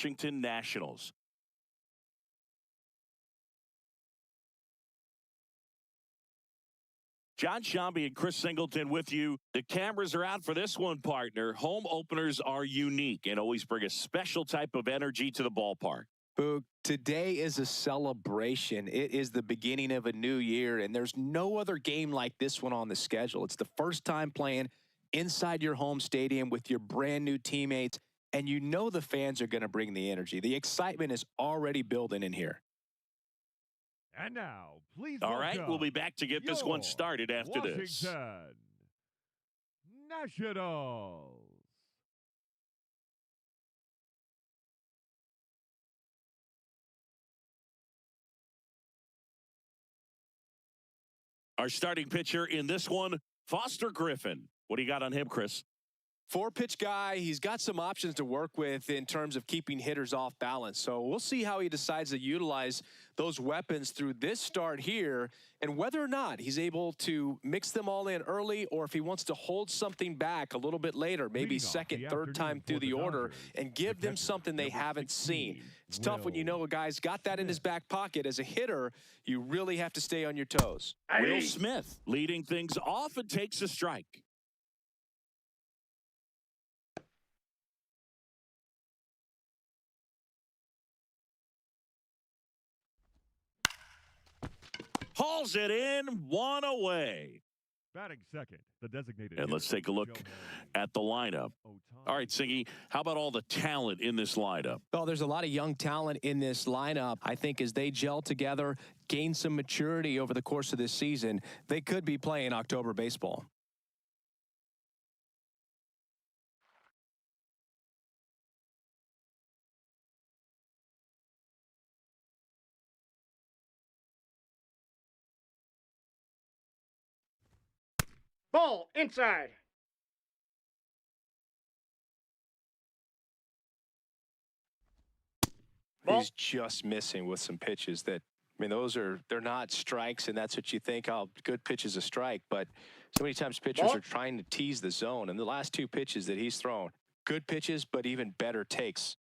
Washington Nationals. John Shambi and Chris Singleton with you. The cameras are out for this one, partner. Home openers are unique and always bring a special type of energy to the ballpark. Boog, today is a celebration. It is the beginning of a new year, and there's no other game like this one on the schedule. It's the first time playing inside your home stadium with your brand new teammates, and you know the fans are going to bring the energy. The excitement is already building in here. And now, please All right, we'll be back to get this one started after this. Washington Nationals. Our starting pitcher in this one, Foster Griffin. What do you got on him, Chris? 4-pitch guy. He's got some options to work with in terms of keeping hitters off balance. So we'll see how he decides to utilize those weapons through this start here and whether or not he's able to mix them all in early or if he wants to hold something back a little bit later, maybe second, third time through the order and give them something they haven't seen. It's tough when you know a guy's got that in his back pocket. As a hitter, you really have to stay on your toes. Will Smith leading things off and takes a strike. Hauls it in, one away. Batting second, the designated. And let's take a look at the lineup. All right, Siggy, how about all the talent in this lineup? Well, there's a lot of young talent in this lineup. I think as they gel together, gain some maturity over the course of this season, they could be playing October baseball. Ball inside. He's just missing with some pitches that, I mean, they're not strikes, and that's what you think, oh, good pitch is a strike. But so many times pitchers are trying to tease the zone. And the last two pitches that he's thrown, good pitches, but even better takes.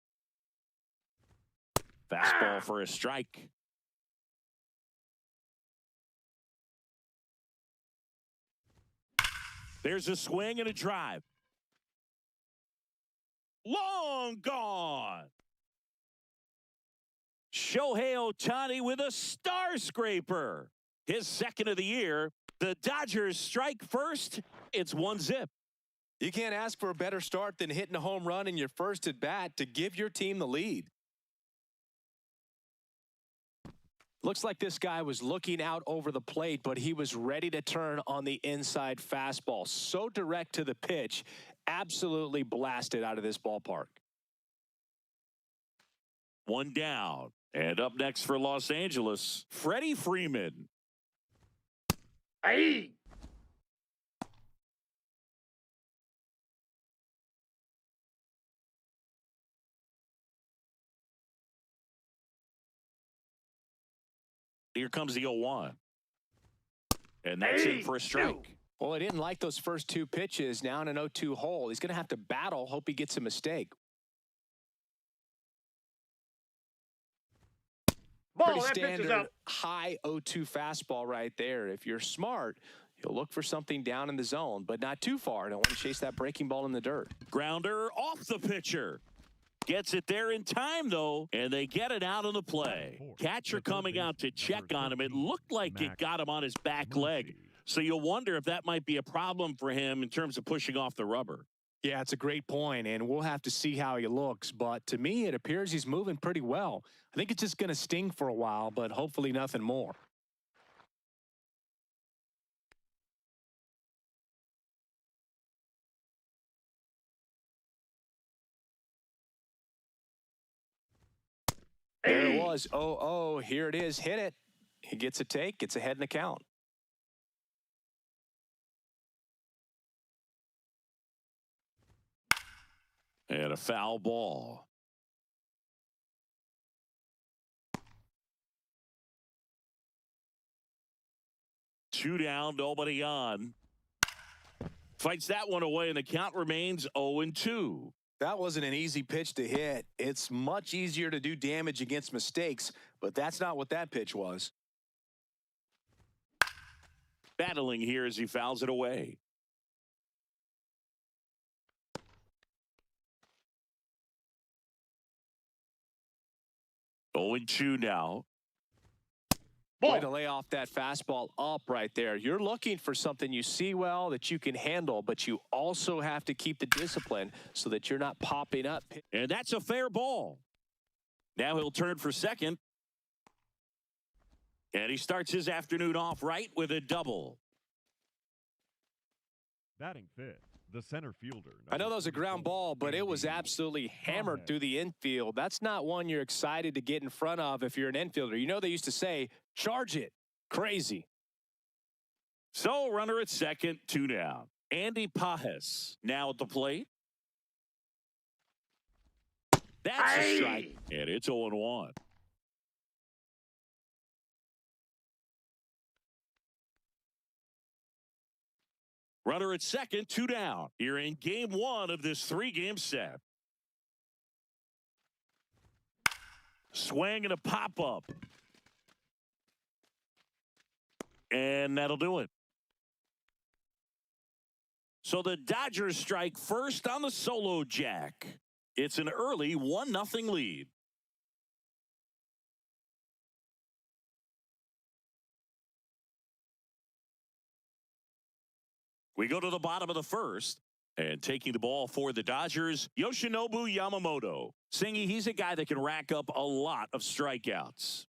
Fastball for a strike. There's a swing and a drive. Long gone. Shohei Ohtani with a star scraper. His second of the year. The Dodgers strike first. It's 1-0. You can't ask for a better start than hitting a home run in your first at bat to give your team the lead. Looks like this guy was looking out over the plate, but he was ready to turn on the inside fastball. So direct to the pitch, absolutely blasted out of this ballpark. One down. And up next for Los Angeles, Freddie Freeman. Aye. Here comes the 0-1. And that's it for a strike. Well, he didn't like those first two pitches. Now in an 0-2 hole. He's going to have to battle. Hope he gets a mistake. Ball, pretty that pitch is standard out. high 0-2 fastball right there. If you're smart, you'll look for something down in the zone, but not too far. Don't want to chase that breaking ball in the dirt. Grounder off the pitcher. Gets it there in time, though, and they get it out of the play. Catcher coming out to check on him. It looked like it got him on his back leg. So you'll wonder if that might be a problem for him in terms of pushing off the rubber. Yeah, it's a great point, and we'll have to see how he looks. But to me, it appears he's moving pretty well. I think it's just going to sting for a while, but hopefully nothing more. There it was. Oh, here it is. Hit it. He gets a take, gets ahead in the count. And a foul ball. Two down, nobody on. Fights that one away, and the count remains 0-2. That wasn't an easy pitch to hit. It's much easier to do damage against mistakes, but that's not what that pitch was. Battling here as he fouls it away. Going 2 now. Way to lay off that fastball up right there. You're looking for something you see well that you can handle, but you also have to keep the discipline so that you're not popping up. And that's a fair ball. Now he'll turn for second. And he starts his afternoon off right with a double. Batting fifth, the center fielder. I know that was a ground ball, but it was absolutely hammered through the infield. That's not one you're excited to get in front of if you're an infielder. You know they used to say, charge it. Crazy. So runner at second, 2 down. Andy Pajes now at the plate. That's a strike. And it's 0-1. Runner at second, 2 down. You're in game 1 of this 3-game set. Swing and a pop-up. And that'll do it. So the Dodgers strike first on the solo jack. It's an early 1-0 lead. We go to the bottom of the first, and taking the ball for the Dodgers, Yoshinobu Yamamoto. Singy, he's a guy that can rack up a lot of strikeouts.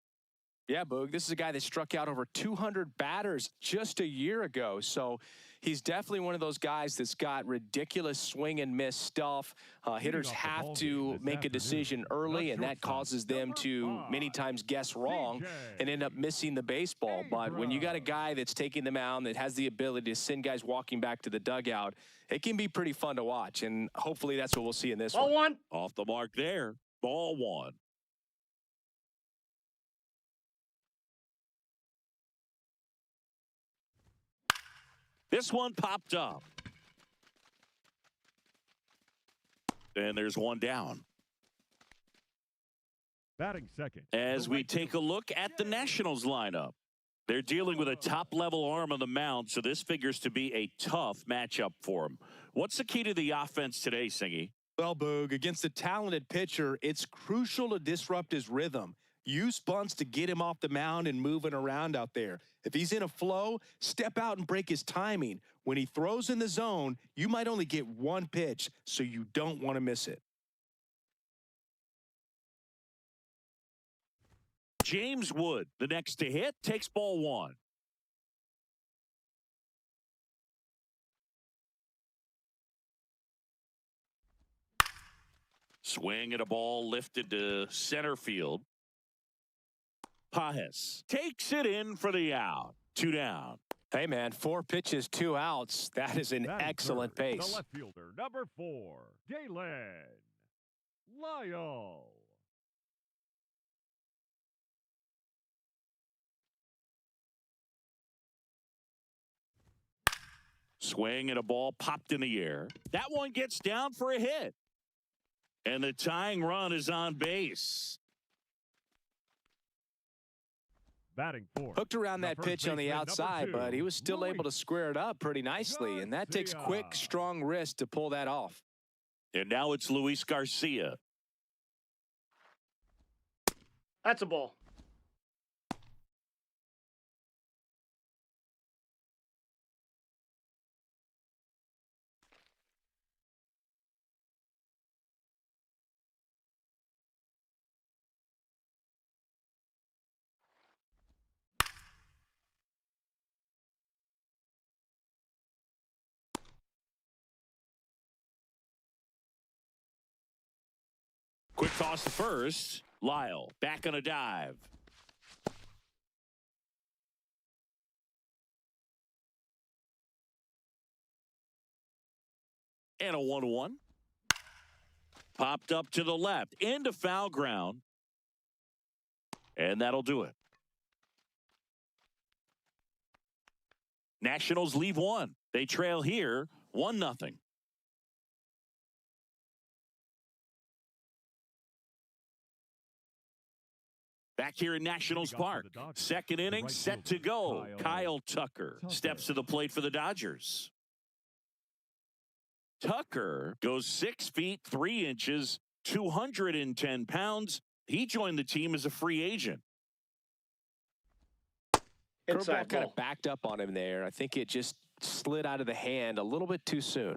Yeah, Boog, this is a guy that struck out over 200 batters just a year ago. So he's definitely one of those guys that's got ridiculous swing and miss stuff. Hitters have to make a decision early, and that causes them to many times guess wrong and end up missing the baseball. But when you got a guy that's taking them out that has the ability to send guys walking back to the dugout, it can be pretty fun to watch. And hopefully that's what we'll see in this one. Ball 1. Off the mark there. Ball 1. This one popped up. And there's 1 down. Batting second. As we take a look at the Nationals lineup, they're dealing with a top-level arm on the mound, so this figures to be a tough matchup for them. What's the key to the offense today, Singy? Well, Boog, against a talented pitcher, it's crucial to disrupt his rhythm. Use bunts to get him off the mound and moving around out there. If he's in a flow, step out and break his timing. When he throws in the zone, you might only get 1 pitch, so you don't want to miss it. James Wood, the next to hit, takes ball 1. Swing and a ball lifted to center field. Pajes takes it in for the out. 2 down. Hey, man, 4 pitches, 2 outs. That is an excellent pace. The left fielder, number 4, Galen Lyle. Swing and a ball popped in the air. That one gets down for a hit. And the tying run is on base. Batting fourth. Hooked around that pitch on the outside, but he was still able to square it up pretty nicely. And that takes quick, strong wrist to pull that off. And now it's Luis Garcia. That's a ball. Quick toss to first. Lyle back on a dive. And a 1-1. Popped up to the left into foul ground. And that'll do it. Nationals leave 1. They trail here 1-0. Back here in Nationals Park. Second inning set to go. Kyle Tucker steps to the plate for the Dodgers. Tucker goes 6 feet 3 inches, 210 pounds. He joined the team as a free agent. Curveball kind of backed up on him there. I think it just slid out of the hand a little bit too soon.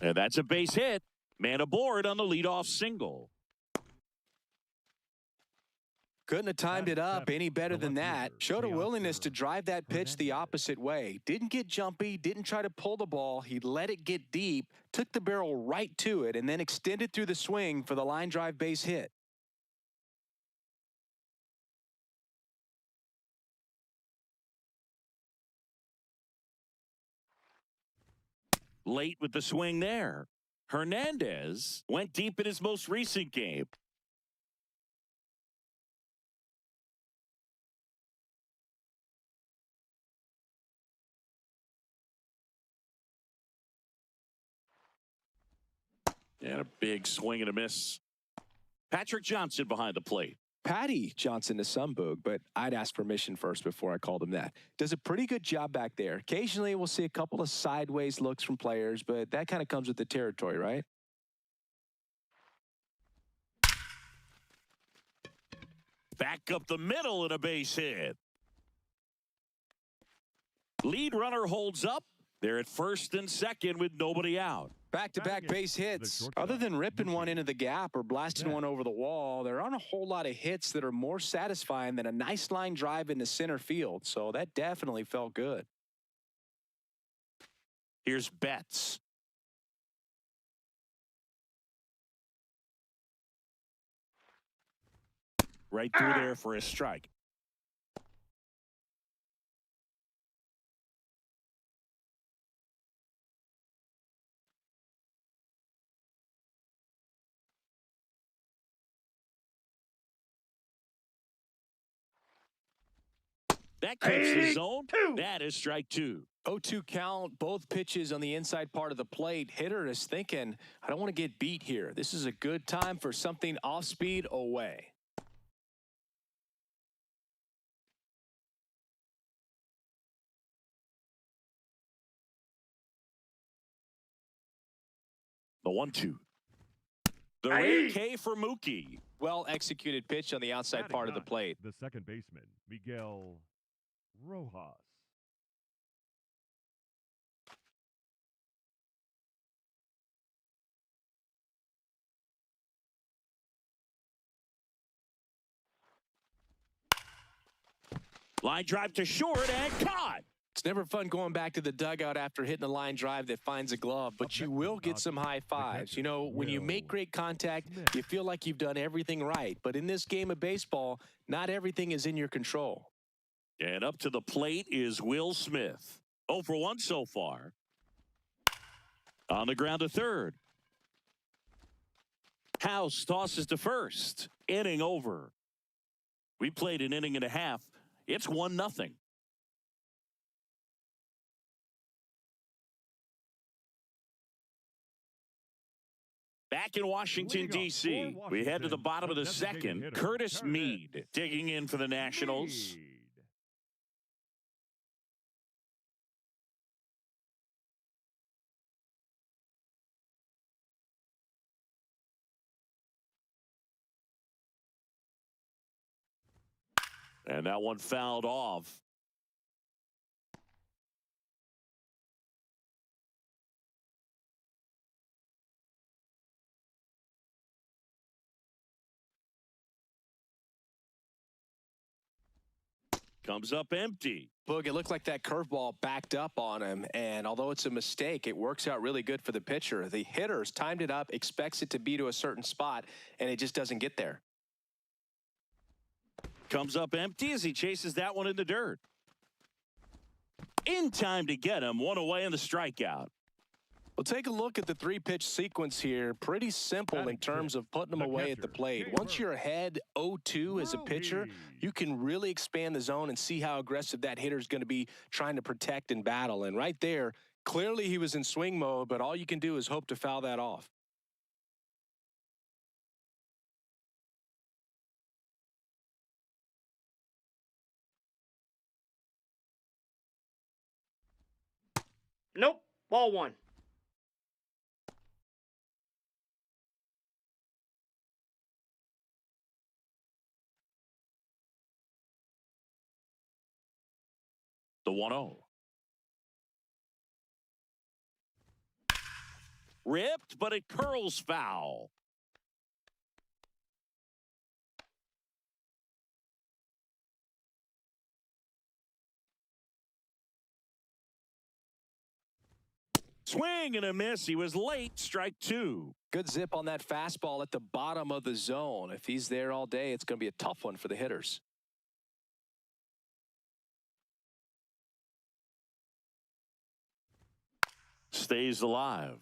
And that's a base hit. Man aboard on the leadoff single. Couldn't have timed it up any better than that. Showed a willingness to drive that pitch the opposite way. Didn't get jumpy, didn't try to pull the ball. He let it get deep, took the barrel right to it, and then extended through the swing for the line drive base hit. Late with the swing there. Hernandez went deep in his most recent game. And a big swing and a miss. Patrick Johnson behind the plate. Patty Johnson to some boog, but I'd ask permission first before I called him that. Does a pretty good job back there. Occasionally we'll see a couple of sideways looks from players, but that kind of comes with the territory, right? Back up the middle and a base hit. Lead runner holds up. They're at first and second with nobody out. Back-to-back base hits. Other than ripping one into the gap or blasting one over the wall, there aren't a whole lot of hits that are more satisfying than a nice line drive into center field. So that definitely felt good. Here's Betts. Right through there for a strike. That keeps the zone. That is strike two. 0-2 count, both pitches on the inside part of the plate. Hitter is thinking, I don't want to get beat here. This is a good time for something off speed away. The 1-2. The rare K for Mookie. Well executed pitch on the outside part of the plate. The second baseman, Miguel Rojas. Line drive to short and caught. It's never fun going back to the dugout after hitting a line drive that finds a glove, but you will get some high fives. You know, when you make great contact, you feel like you've done everything right. But in this game of baseball, not everything is in your control. And up to the plate is Will Smith. 0 for 1 so far. On the ground to third. House tosses to first. Inning over. We played an inning and a half. It's 1-0. Back in Washington, D.C., we head to the bottom of the second. Curtis Mead digging in for the Nationals. And that one fouled off. Comes up empty. Boog, it looked like that curveball backed up on him, and although it's a mistake, it works out really good for the pitcher. The hitter's timed it up, expects it to be to a certain spot, and it just doesn't get there. Comes up empty as he chases that one in the dirt. In time to get him, one away in the strikeout. Well, take a look at the three-pitch sequence here. Pretty simple in terms of putting them away at the plate. Once you're ahead 0-2 as a pitcher, you can really expand the zone and see how aggressive that hitter is going to be trying to protect and battle. And right there, Clearly he was in swing mode, but all you can do is hope to foul that off. Nope. Ball one. The 1-0. Ripped, but it curls foul. Swing and a miss. He was late. Strike two. Good zip on that fastball at the bottom of the zone. If he's there all day, it's going to be a tough one for the hitters. Stays alive.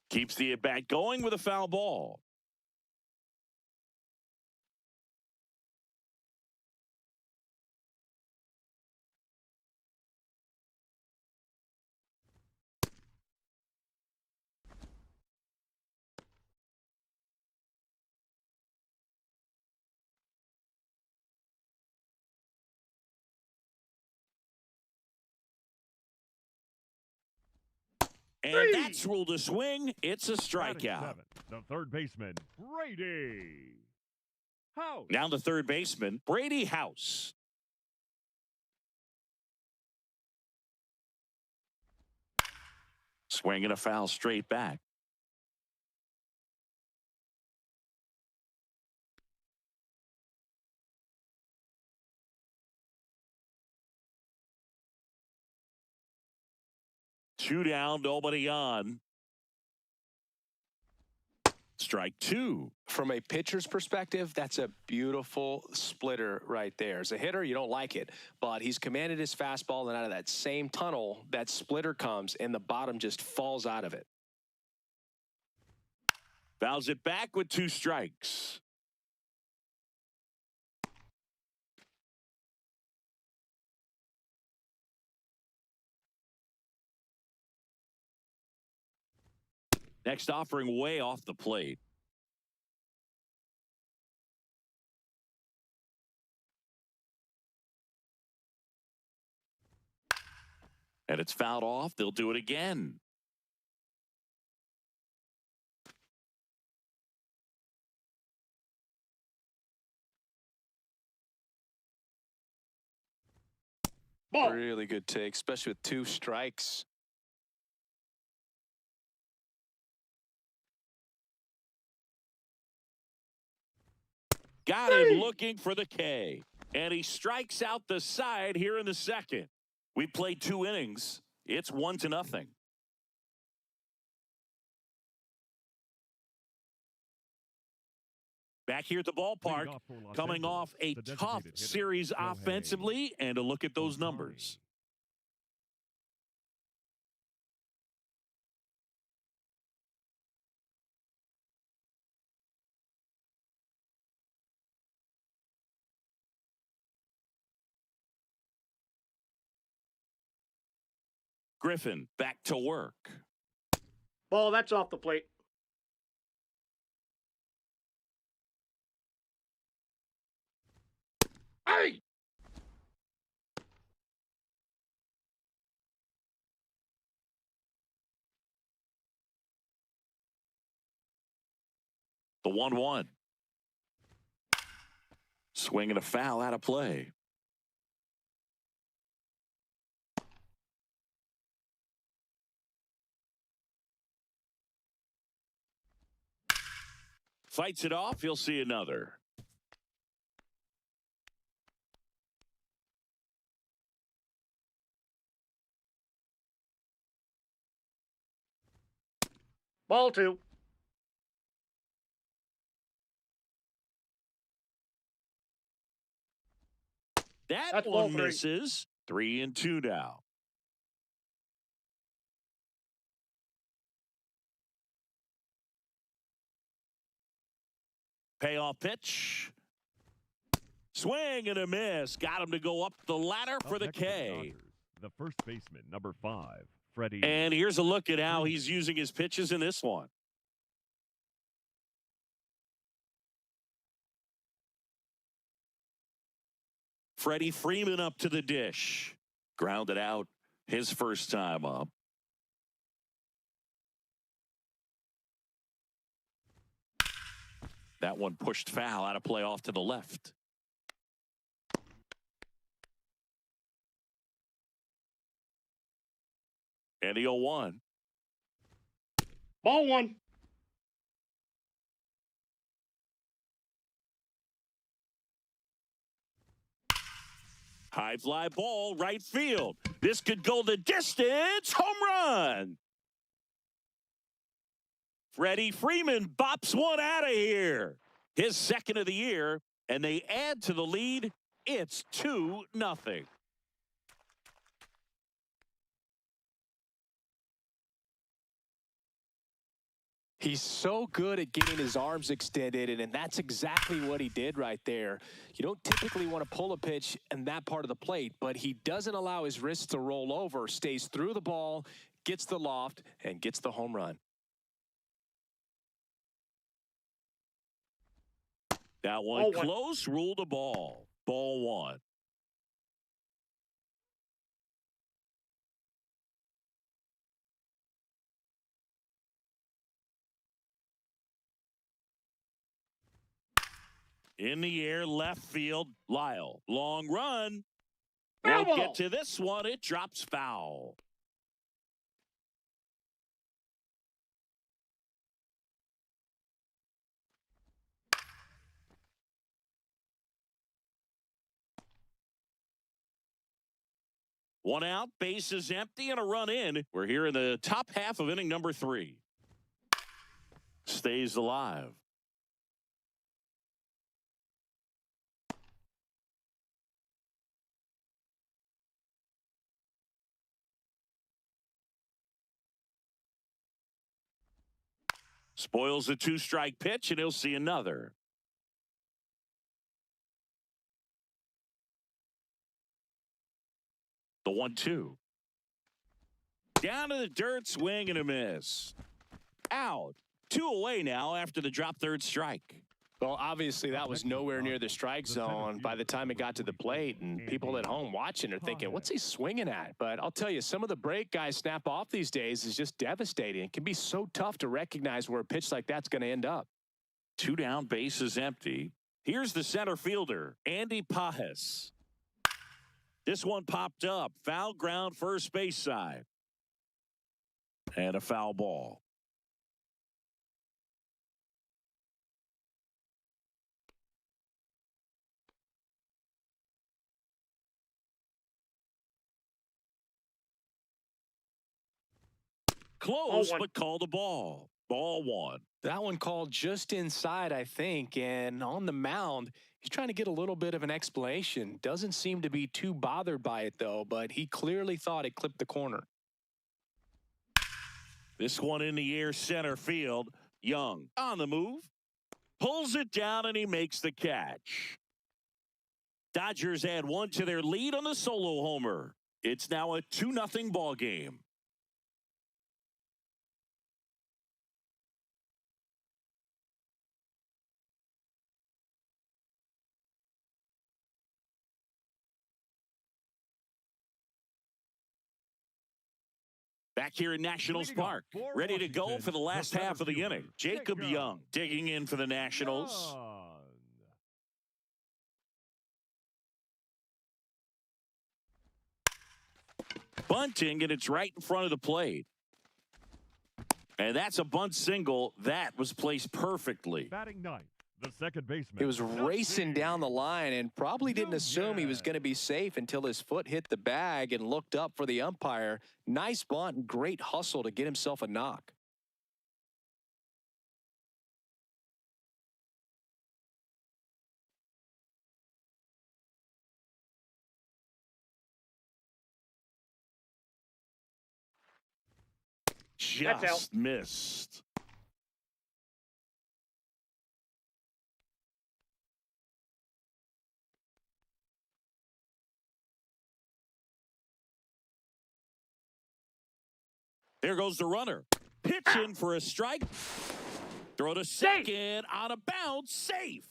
Keeps the at-bat going with a foul ball. And that's ruled a swing. It's a strikeout. The third baseman, Brady House. Now the third baseman, Brady House. Swinging a foul straight back. Two down, nobody on. Strike two. From a pitcher's perspective, that's a beautiful splitter right there. As a hitter, you don't like it, but he's commanded his fastball, and out of that same tunnel, that splitter comes, and the bottom just falls out of it. Fouls it back with two strikes. Next offering way off the plate. And it's fouled off. They'll do it again. Ball. Really good take, especially with two strikes. Got him looking for the K. And he strikes out the side here in the second. We played 2 innings. It's 1-0. Back here at the ballpark, coming off a tough series offensively, and a look at those numbers. Griffin back to work. Ball, that's off the plate. Hey! The 1-1. Swinging a foul out of play. Fights it off. He'll see another. Ball 2. That's ball one 3. misses. 3-2 now. Payoff pitch. Swing and a miss. Got him to go up the ladder for Up the next for K. Dodgers, the first baseman, number 5, Freddie. And here's a look at how he's using his pitches in this one. Freddie Freeman up to the dish. Grounded out his first time up. That one pushed foul out of play off to the left. And the 0-1. Ball 1. High fly ball, right field. This could go the distance. Home run. Freddie Freeman bops one out of here. His second of the year, and they add to the lead. It's 2-0. He's so good at getting his arms extended, and that's exactly what he did right there. You don't typically want to pull a pitch in that part of the plate, but he doesn't allow his wrists to roll over, stays through the ball, gets the loft, and gets the home run. That one close, ruled a ball. Ball 1. In the air, left field, Lyle. Long run. Foul Won't ball. get to this one. It drops foul. One out, base is empty, and a run in. We're here in the top half of inning number 3. Stays alive. Spoils a 2-strike pitch, and he'll see another. The 1-2. Down to the dirt, swing and a miss. Out. 2 away now after the drop third strike. Well, obviously, that was nowhere near the strike zone by the time it got to the plate, and people at home watching are thinking, what's he swinging at? But I'll tell you, some of the break guys snap off these days is just devastating. It can be so tough to recognize where a pitch like that's going to end up. 2 down, base is empty. Here's the center fielder, Andy Pajes. This one popped up. Foul ground, first base side. And a foul ball. Close, but called a ball. Ball 1. That one called just inside, I think, and on the mound, he's trying to get a little bit of an explanation. Doesn't seem to be too bothered by it, though, but he clearly thought it clipped the corner. This one in the air, center field. Young on the move. Pulls it down, and he makes the catch. Dodgers add 1 to their lead on the solo homer. It's now a 2-0 ball game. Back here in Nationals Park, ready to go for the last half of the inning. Jacob Young digging in for the Nationals. Bunting, and it's right in front of the plate. And that's a bunt single. That was placed perfectly. Batting ninth, the second baseman. He was racing down the line and probably didn't assume he was going to be safe until his foot hit the bag and looked up for the umpire. Nice bunt and great hustle to get himself a knock. That's out. Just missed. There goes the runner. Pitching for a strike. Throw to second. On a bounce. Safe.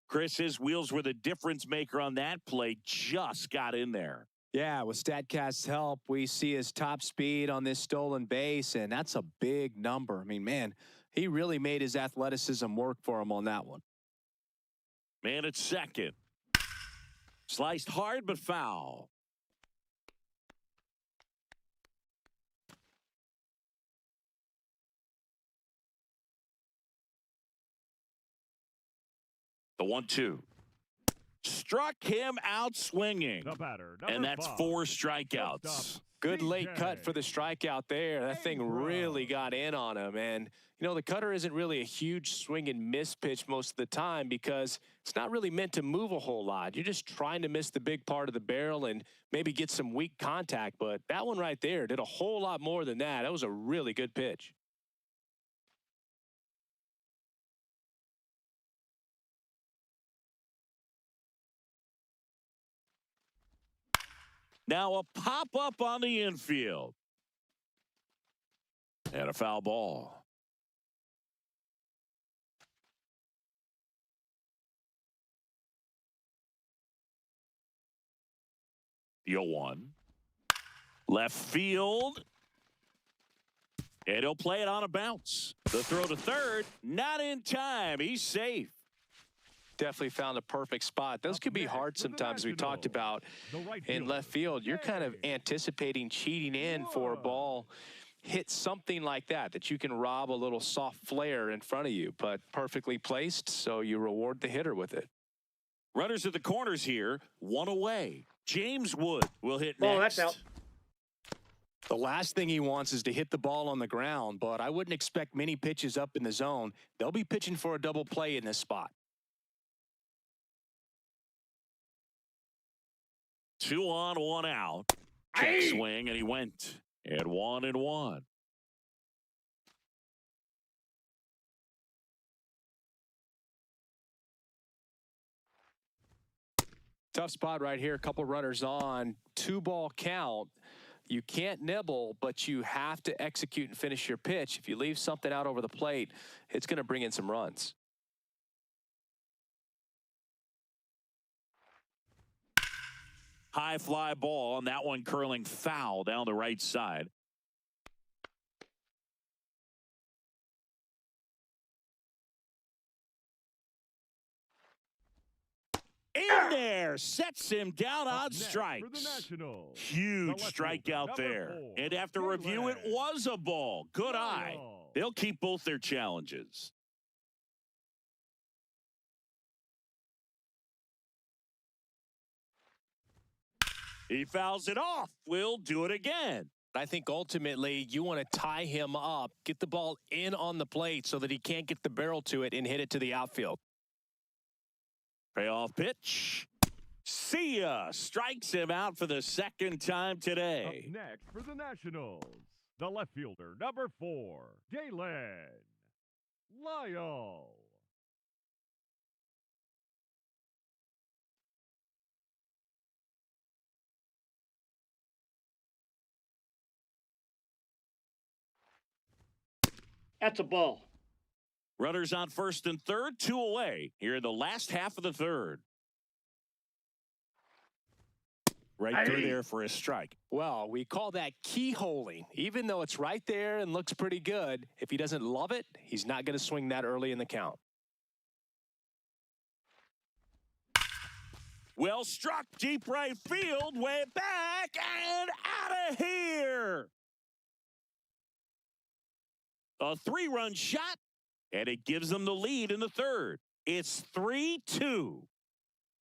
Chris, his wheels were the difference maker on that play. Just got in there. Yeah, with StatCast's help, we see his top speed on this stolen base, and that's a big number. I mean, man, he really made his athleticism work for him on that one. Man at second. Sliced hard but foul. The 1-2. Struck him out swinging. The batter, And that's 5. 4 strikeouts. Good late cut for the strikeout there. That thing really got in on him. And, you know, the cutter isn't really a huge swing and miss pitch most of the time because it's not really meant to move a whole lot. You're just trying to miss the big part of the barrel and maybe get some weak contact. But that one right there did a whole lot more than that. That was a really good pitch. Now a pop-up on the infield. And a foul ball. The 0-1. Left field. And he'll play it on a bounce. The throw to third. Not in time. He's safe. Definitely found a perfect spot. Those could be hard sometimes. We talked about in left field. You're kind of anticipating cheating in for a ball. Hit something like that you can rob a little soft flare in front of you, but perfectly placed, so you reward the hitter with it. Runners at the corners here. 1 away. James Wood will hit next. Oh, that's out. The last thing he wants is to hit the ball on the ground, but I wouldn't expect many pitches up in the zone. They'll be pitching for a double play in this spot. 2 on, 1 out. Check swing, and he went. And 1-1. Tough spot right here. A couple runners on. 2-ball count. You can't nibble, but you have to execute and finish your pitch. If you leave something out over the plate, it's going to bring in some runs. High fly ball, and that one curling foul down the right side. In there, sets him down on strikes. Huge strikeout there. And after review, it was a ball. Good eye. They'll keep both their challenges. He fouls it off. We'll do it again. I think ultimately you want to tie him up, get the ball in on the plate so that he can't get the barrel to it and hit it to the outfield. Payoff pitch. See ya. Strikes him out for the second time today. Up next for the Nationals, the left fielder, number 4, Galen Lyle. That's a ball. Runners on first and third, 2 away here in the last half of the third. Right through there for a strike. Well, we call that keyholing. Even though it's right there and looks pretty good, if he doesn't love it, he's not going to swing that early in the count. Well struck, deep right field, way back and out of here. A 3-run shot, and it gives them the lead in the third. It's 3-2.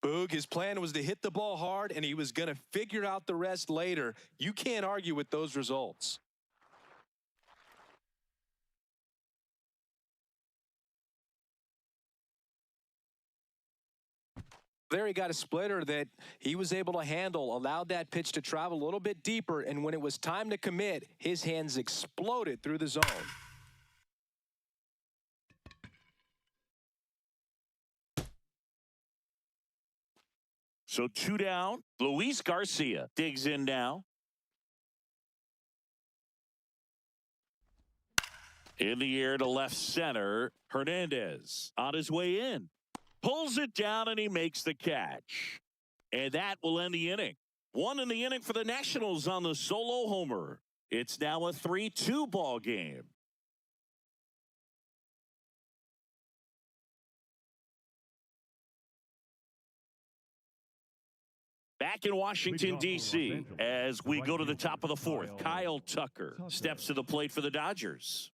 Boog, his plan was to hit the ball hard, and he was going to figure out the rest later. You can't argue with those results. There he got a splitter that he was able to handle, allowed that pitch to travel a little bit deeper, and when it was time to commit, his hands exploded through the zone. So 2 down. Luis Garcia digs in now. In the air to left center. Hernandez on his way in. Pulls it down and he makes the catch. And that will end the inning. 1 in the inning for the Nationals on the solo homer. It's now a 3-2 ball game. Back in Washington, D.C., as we go to the top of the 4th, Kyle Tucker steps to the plate for the Dodgers.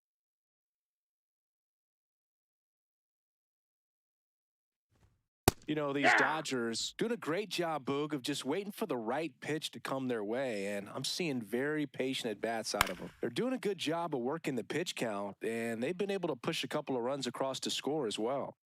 You know, these Dodgers doing a great job, Boog, of just waiting for the right pitch to come their way, and I'm seeing very patient at-bats out of them. They're doing a good job of working the pitch count, and they've been able to push a couple of runs across to score as well.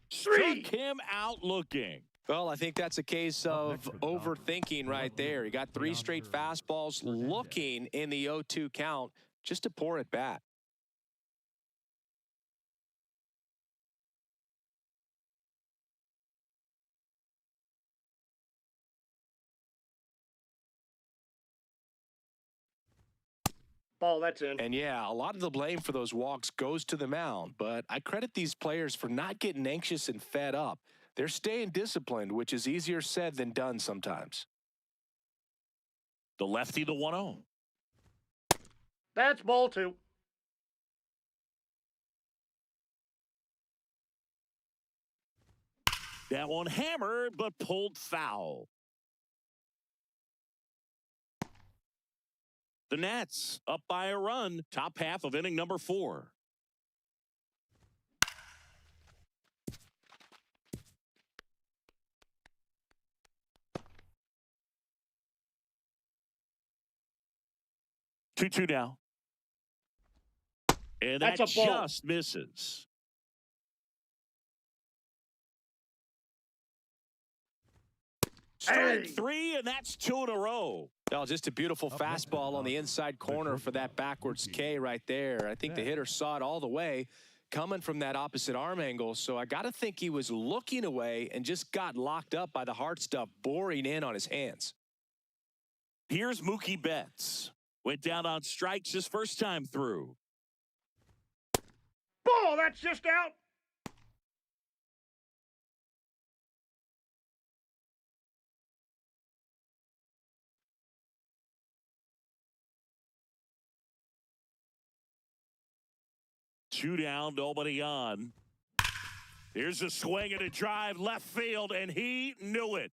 Struck him out looking. Well, I think that's a case of overthinking right there. He got 3 straight fastballs looking in the 0-2 count just to pour at bat. Ball, that's in. And yeah, a lot of the blame for those walks goes to the mound, but I credit these players for not getting anxious and fed up. They're staying disciplined, which is easier said than done sometimes. The lefty, the 1-0. That's ball 2. That one hammered, but pulled foul. The Nats up by a run, top half of inning number 4. Two now. And that That's a ball. just misses. Strike 3, and that's 2 in a row. Well, just a beautiful fastball on the inside corner for that backwards K right there. I think the hitter saw it all the way coming from that opposite arm angle. So I got to think he was looking away and just got locked up by the hard stuff boring in on his hands. Here's Mookie Betts. Went down on strikes his first time through. Ball, that's just out. Two down, nobody on. Here's a swing and a drive left field, and he knew it.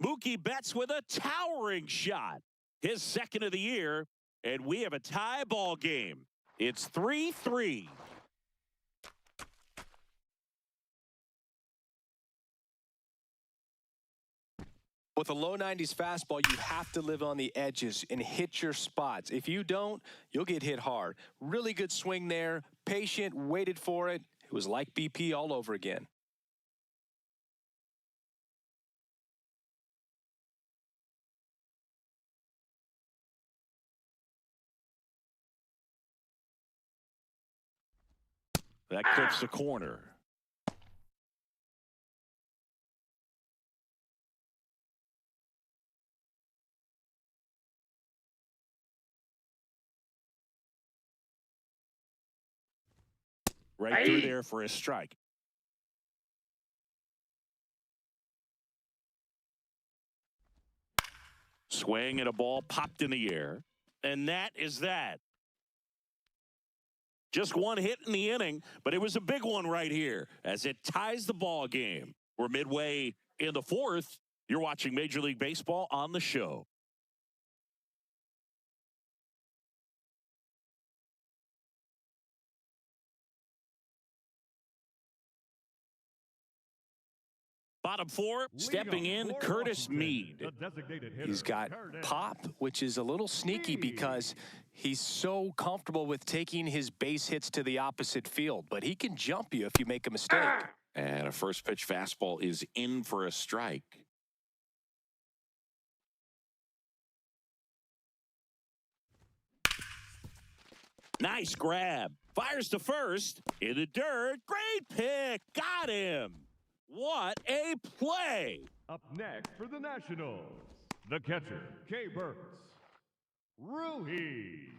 Mookie Betts with a towering shot. His second of the year, and we have a tie ball game. It's 3-3. With a low 90s fastball, you have to live on the edges and hit your spots. If you don't, you'll get hit hard. Really good swing there. Patient, waited for it. It was like BP all over again. That clips the corner. Right through there for a strike. Swing and a ball popped in the air. And that is that. Just one hit in the inning, but it was a big one right here as it ties the ball game. We're midway in the 4th. You're watching Major League Baseball on the show. Bottom four, stepping in, Curtis Mead. He's got pop, which is a little sneaky because he's so comfortable with taking his base hits to the opposite field, but he can jump you if you make a mistake. And a first pitch fastball is in for a strike. Nice grab. Fires to first. In the dirt. Great pick. Got him. What a play. Up next for the Nationals, the catcher, K. Burks. Ruiz.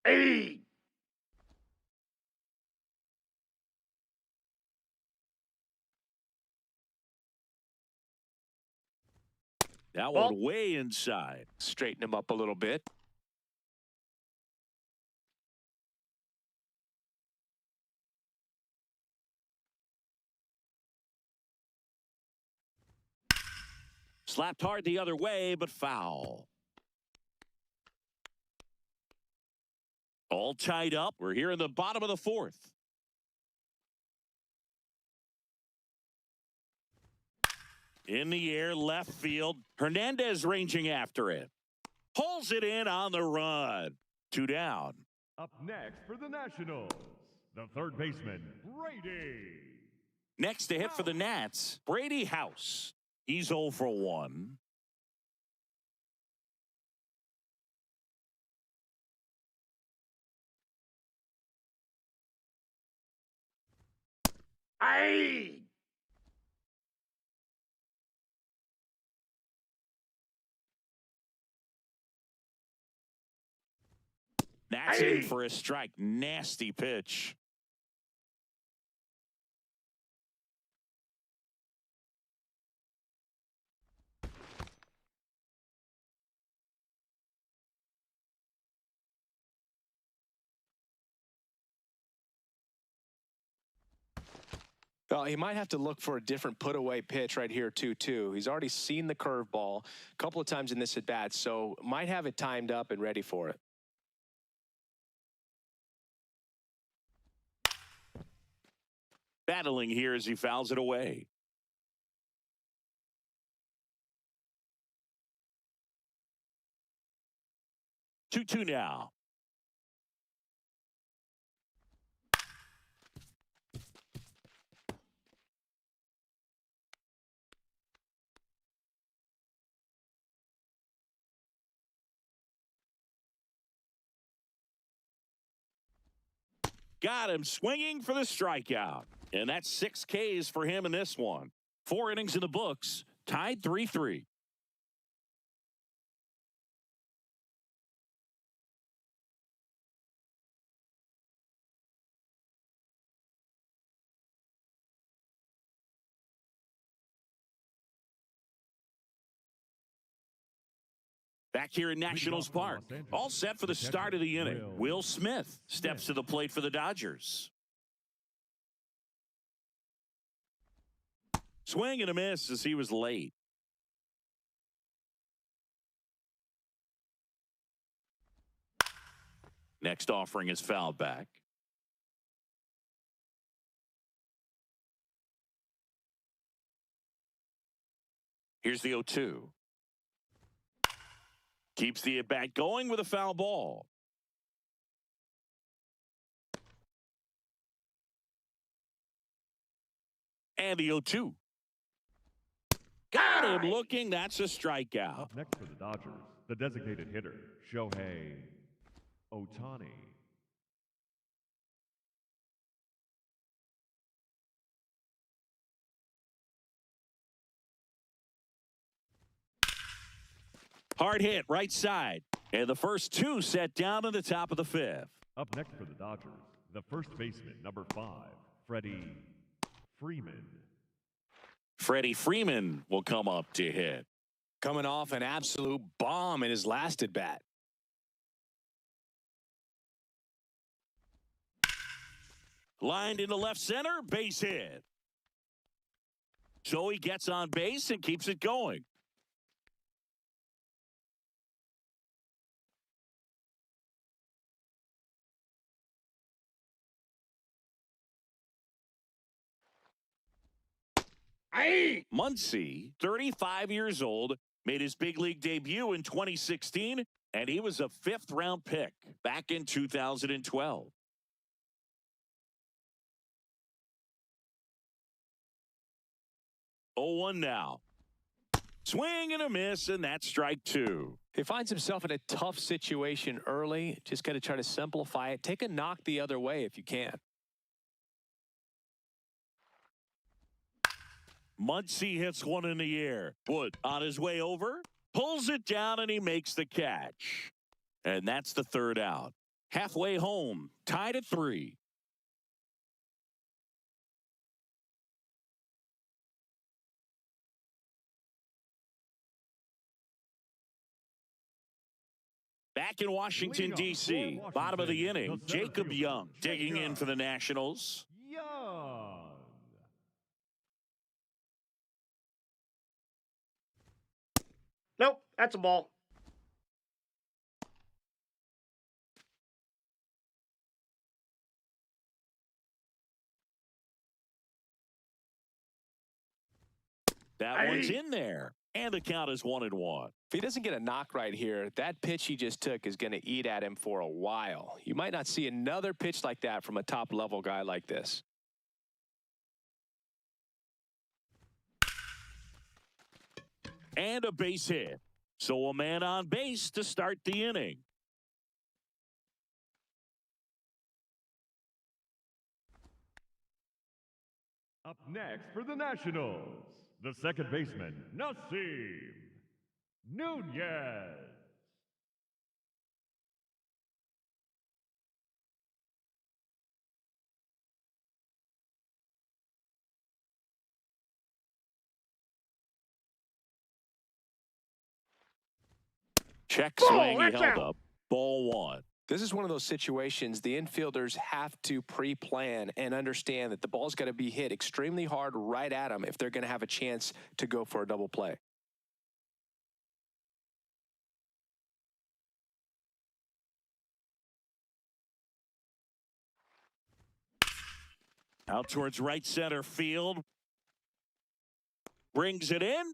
Hey! That one way inside. Straighten him up a little bit. Slapped hard the other way, but foul. All tied up. We're here in the bottom of the fourth. In the air, left field. Hernandez ranging after it. Pulls it in on the run. 2 down. Up next for the Nationals, the third baseman, Brady. Next to hit for the Nats, Brady House. He's 0 for 1. Hey! That's in for a strike. Nasty pitch. Well, he might have to look for a different put-away pitch right here, 2-2. He's already seen the curveball a couple of times in this at-bat, so might have it timed up and ready for it. Battling here as he fouls it away. Two now. Got him swinging for the strikeout. And that's 6 Ks for him in this one. 4 innings in the books, tied 3-3. Back here in Nationals Park, all set for the start of the inning. Will Smith steps to the plate for the Dodgers. Swing and a miss as he was late. Next offering is fouled back. Here's the 0-2. Keeps the at-bat going with a foul ball. And the 0-2. Got him looking. That's a strikeout. Up next for the Dodgers, the designated hitter, Shohei Ohtani. Hard hit, right side. And the first 2 set down in the top of the 5th. Up next for the Dodgers, the first baseman, number 5, Freddie Freeman. Freddie Freeman will come up to hit. Coming off an absolute bomb in his last at-bat. Lined into left center, base hit. So he gets on base and keeps it going. Muncy, 35 years old, made his big league debut in 2016, and he was a fifth-round pick back in 2012. 0-1 now. Swing and a miss, and that's strike two. He finds himself in a tough situation early. Just got to try to simplify it. Take a knock the other way if you can. Muncy hits one in the air. Wood on his way over, pulls it down, and he makes the catch. And that's the third out. Halfway home, tied at 3. Back in Washington, D.C., bottom of the inning, Jacob Young digging in for the Nationals. Young. Nope, that's a ball. That one's in there. And the count is 1-1. If he doesn't get a knock right here, that pitch he just took is going to eat at him for a while. You might not see another pitch like that from a top-level guy like this. And a base hit. So a man on base to start the inning. Up next for the Nationals, the second baseman, Nasim Nunez. Check Ball, swing, he that's held out. up. Ball 1. This is one of those situations the infielders have to pre-plan and understand that the ball's got to be hit extremely hard right at them if they're going to have a chance to go for a double play. Out towards right center field. Brings it in.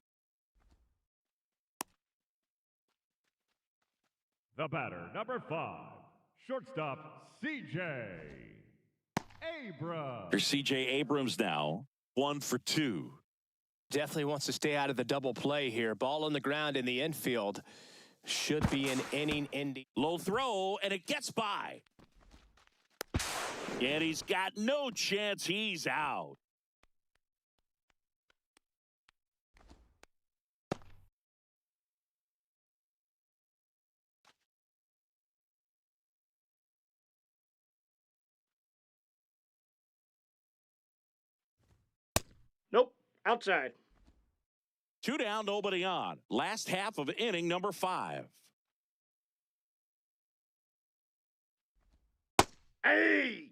The batter, number 5, shortstop C.J. Abrams. Here's C.J. Abrams now. 1 for 2. Definitely wants to stay out of the double play here. Ball on the ground in the infield. Should be an inning ending. Low throw, and it gets by. And he's got no chance. He's out. Nope, outside. 2 down, nobody on. Last half of inning number 5. Hey!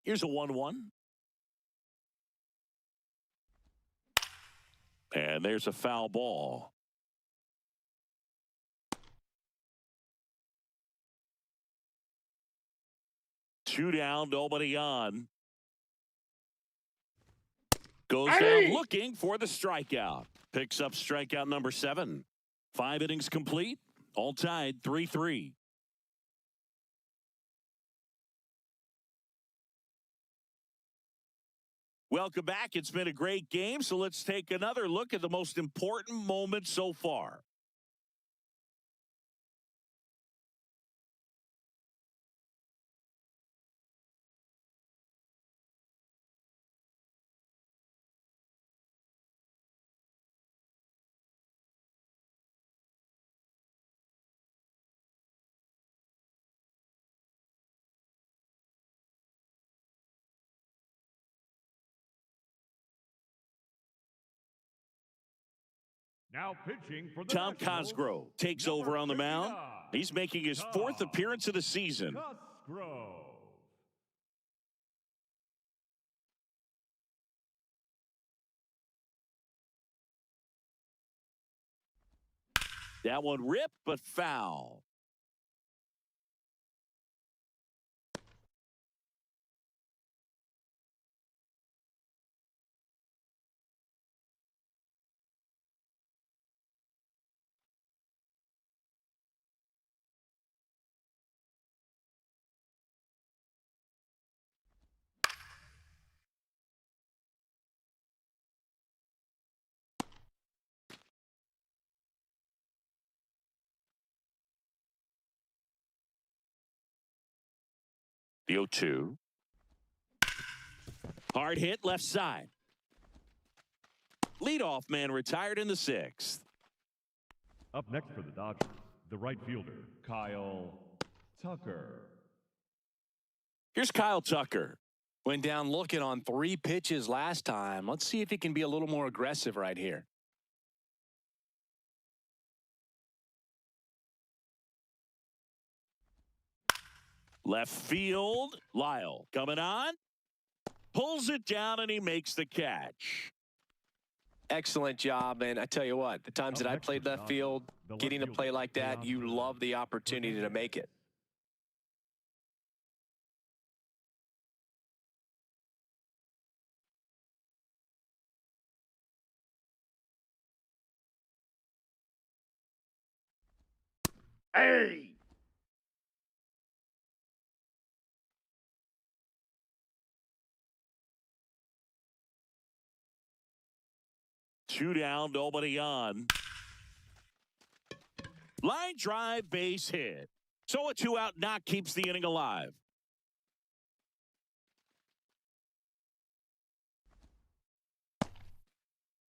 Here's a 1-1. And there's a foul ball. Two down, nobody on. Goes down looking for the strikeout. Picks up strikeout number 7. 5 innings complete. All tied 3-3. Welcome back. It's been a great game, so let's take another look at the most important moment so far. Now pitching for the Tom Nationals, Cosgrove takes number over on the mound. 59, He's making his fourth appearance of the season. Musgrove. That one ripped, but foul. The 0-2. Hard hit left side. Leadoff man retired in the 6th. Up next for the Dodgers, the right fielder, Kyle Tucker. Here's Kyle Tucker. Went down looking on 3 pitches last time. Let's see if he can be a little more aggressive right here. Left field, Lyle coming on. Pulls it down, and he makes the catch. Excellent job, and I tell you what, the times that I played left field, getting to play like that, you love the opportunity to make it. Hey! Two down, nobody on. Line drive, base hit. So a 2-out knock keeps the inning alive.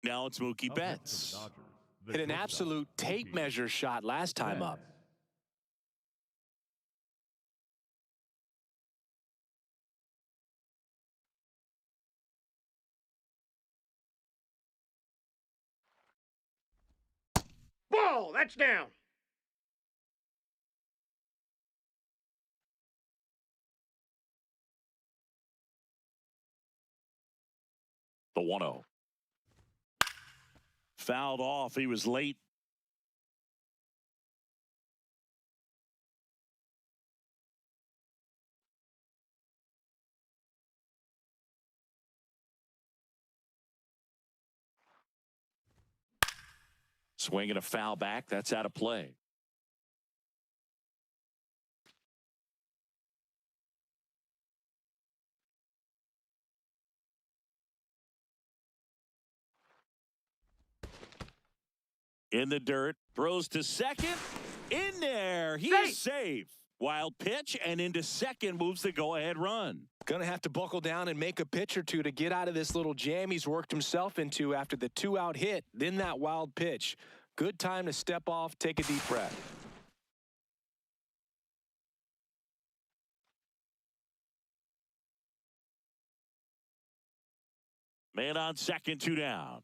Now it's Mookie Betts. Hit an absolute tape measure shot last time up. Ball! That's down. The 1-0. Fouled off. He was late. Swinging a foul back. That's out of play. In the dirt. Throws to second. In there. He's safe. Wild pitch, and into second moves the go-ahead run. Going to have to buckle down and make a pitch or two to get out of this little jam he's worked himself into after the 2-out hit, then that wild pitch. Good time to step off, take a deep breath. Man on second, 2 down.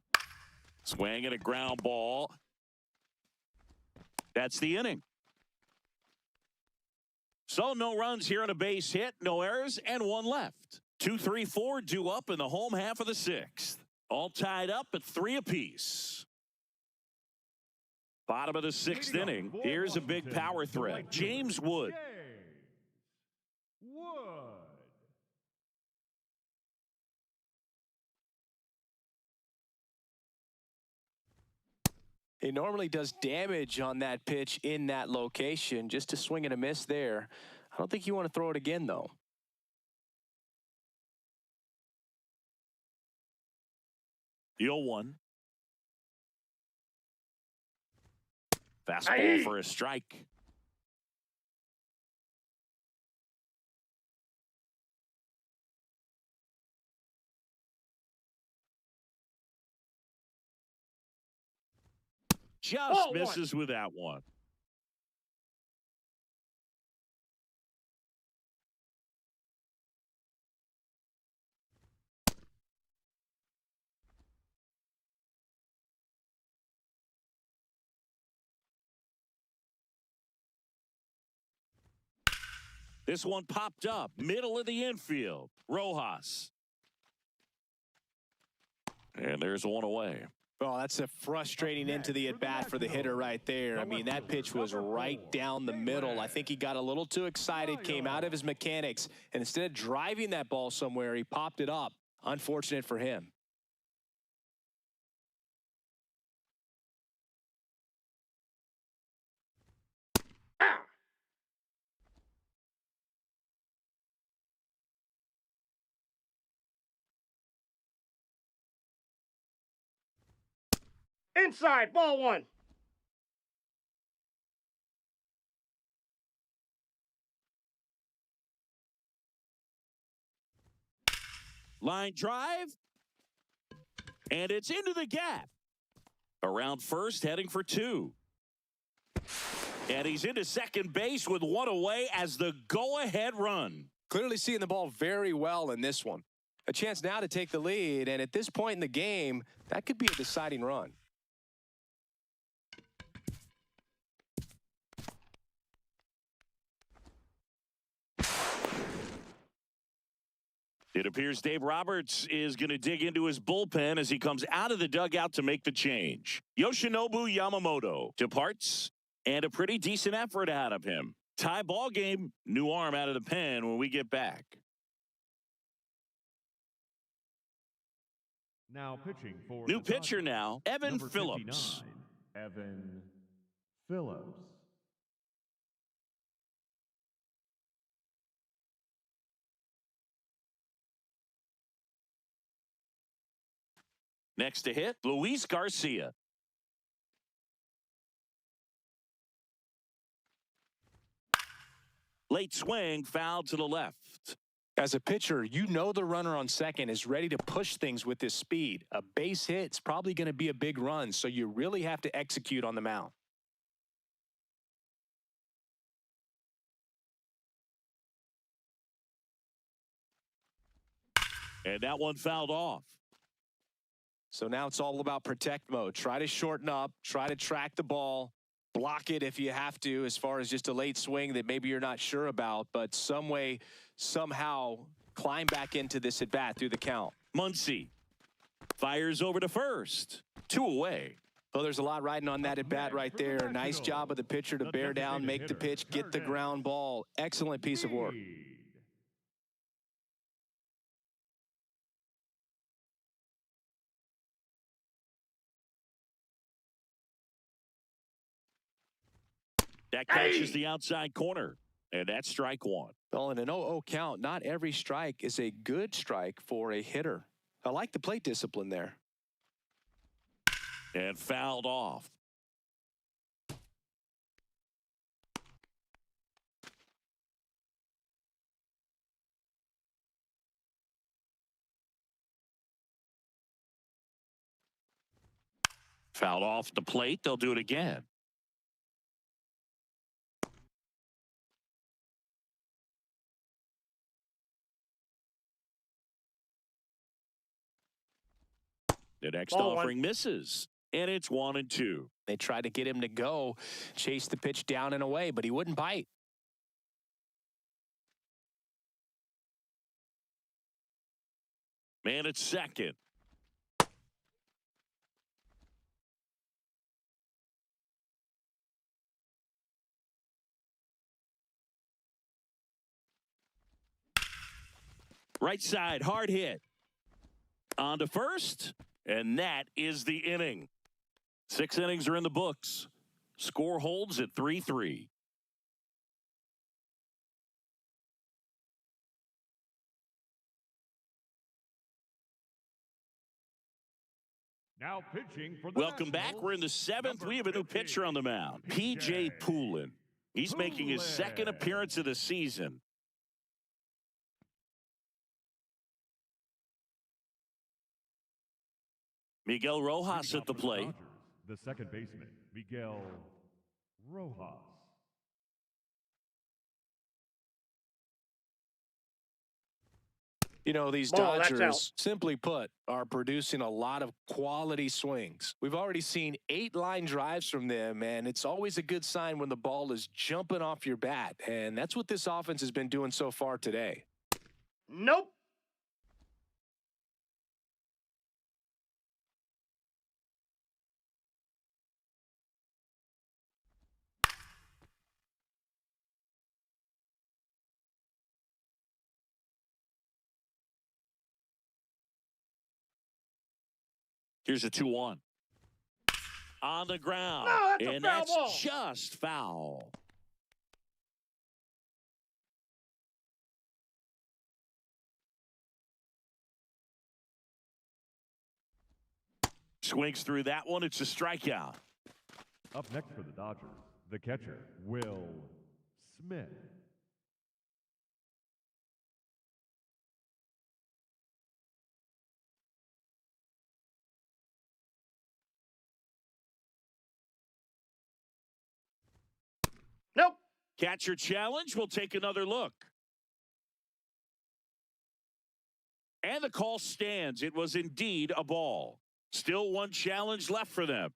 Swing and a ground ball. That's the inning. So no runs here on a base hit, no errors, and 1 left. 2, 3, 4 due up in the home half of the 6th. All tied up at 3 apiece. Bottom of the 6th inning. Here's a big power threat. James Wood. He normally does damage on that pitch in that location. Just a swing and a miss there. I don't think you want to throw it again, though. The 0-1. Fastball for a strike. Just misses with that one. This one popped up, middle of the infield. Rojas. And there's one away. Oh, that's a frustrating end to the at-bat for the hitter right there. I mean, that pitch was right down the middle. I think he got a little too excited, came out of his mechanics, and instead of driving that ball somewhere, he popped it up. Unfortunate for him. Inside, ball one. Line drive. And it's into the gap. Around first, heading for two. And he's into second base with one away as the go-ahead run. Clearly seeing the ball very well in this one. A chance now to take the lead, and at this point in the game, that could be a deciding run. It appears Dave Roberts is going to dig into his bullpen as he comes out of the dugout to make the change. Yoshinobu Yamamoto departs, and a pretty decent effort out of him. Tie ball game, new arm out of the pen when we get back. Now pitching for New the pitcher Dodgers, now, Evan number Phillips. 59, Evan Phillips. Next to hit, Luis Garcia. Late swing, foul to the left. As a pitcher, you know the runner on second is ready to push things with his speed. A base hit's probably going to be a big run, so you really have to execute on the mound. And that one fouled off. So now it's all about protect mode. Try to shorten up, try to track the ball, block it if you have to, as far as just a late swing that maybe you're not sure about, but some way, somehow climb back into this at-bat through the count. Muncy fires over to first. Two away. Well, there's a lot riding on that at-bat right there. Nice job of the pitcher to bear down, make the pitch, get the ground ball. Excellent piece of work. That catches the outside corner, and that's strike one. Well, in an 0-0 count, not every strike is a good strike for a hitter. I like the plate discipline there. And fouled off. Fouled off the plate. They'll do it again. The next Ball offering misses, and it's 1-2. They tried to get him to go, chase the pitch down and away, but he wouldn't bite. Man at second. Right side, hard hit. On to first, and that is the inning. 6 innings are in the books. Score holds at 3-3. Now pitching for the Welcome back. We're in the 7th. We have a new pitcher on the mound, P.J. Poulin. He's making his second appearance of the season. Miguel Rojas at the plate. Dodgers, the second baseman, Miguel Rojas. You know, these Ball, that's out. Dodgers, simply put, are producing a lot of quality swings. We've already seen 8 line drives from them, and it's always a good sign when the ball is jumping off your bat. And that's what this offense has been doing so far today. Nope. Here's a 2-1. On the ground. No, that's a and foul that's ball. just foul. Swings through that one. It's a strikeout. Up next for the Dodgers, the catcher, Will Smith. Nope. Catcher challenge. We'll take another look. And the call stands. It was indeed a ball. Still one challenge left for them.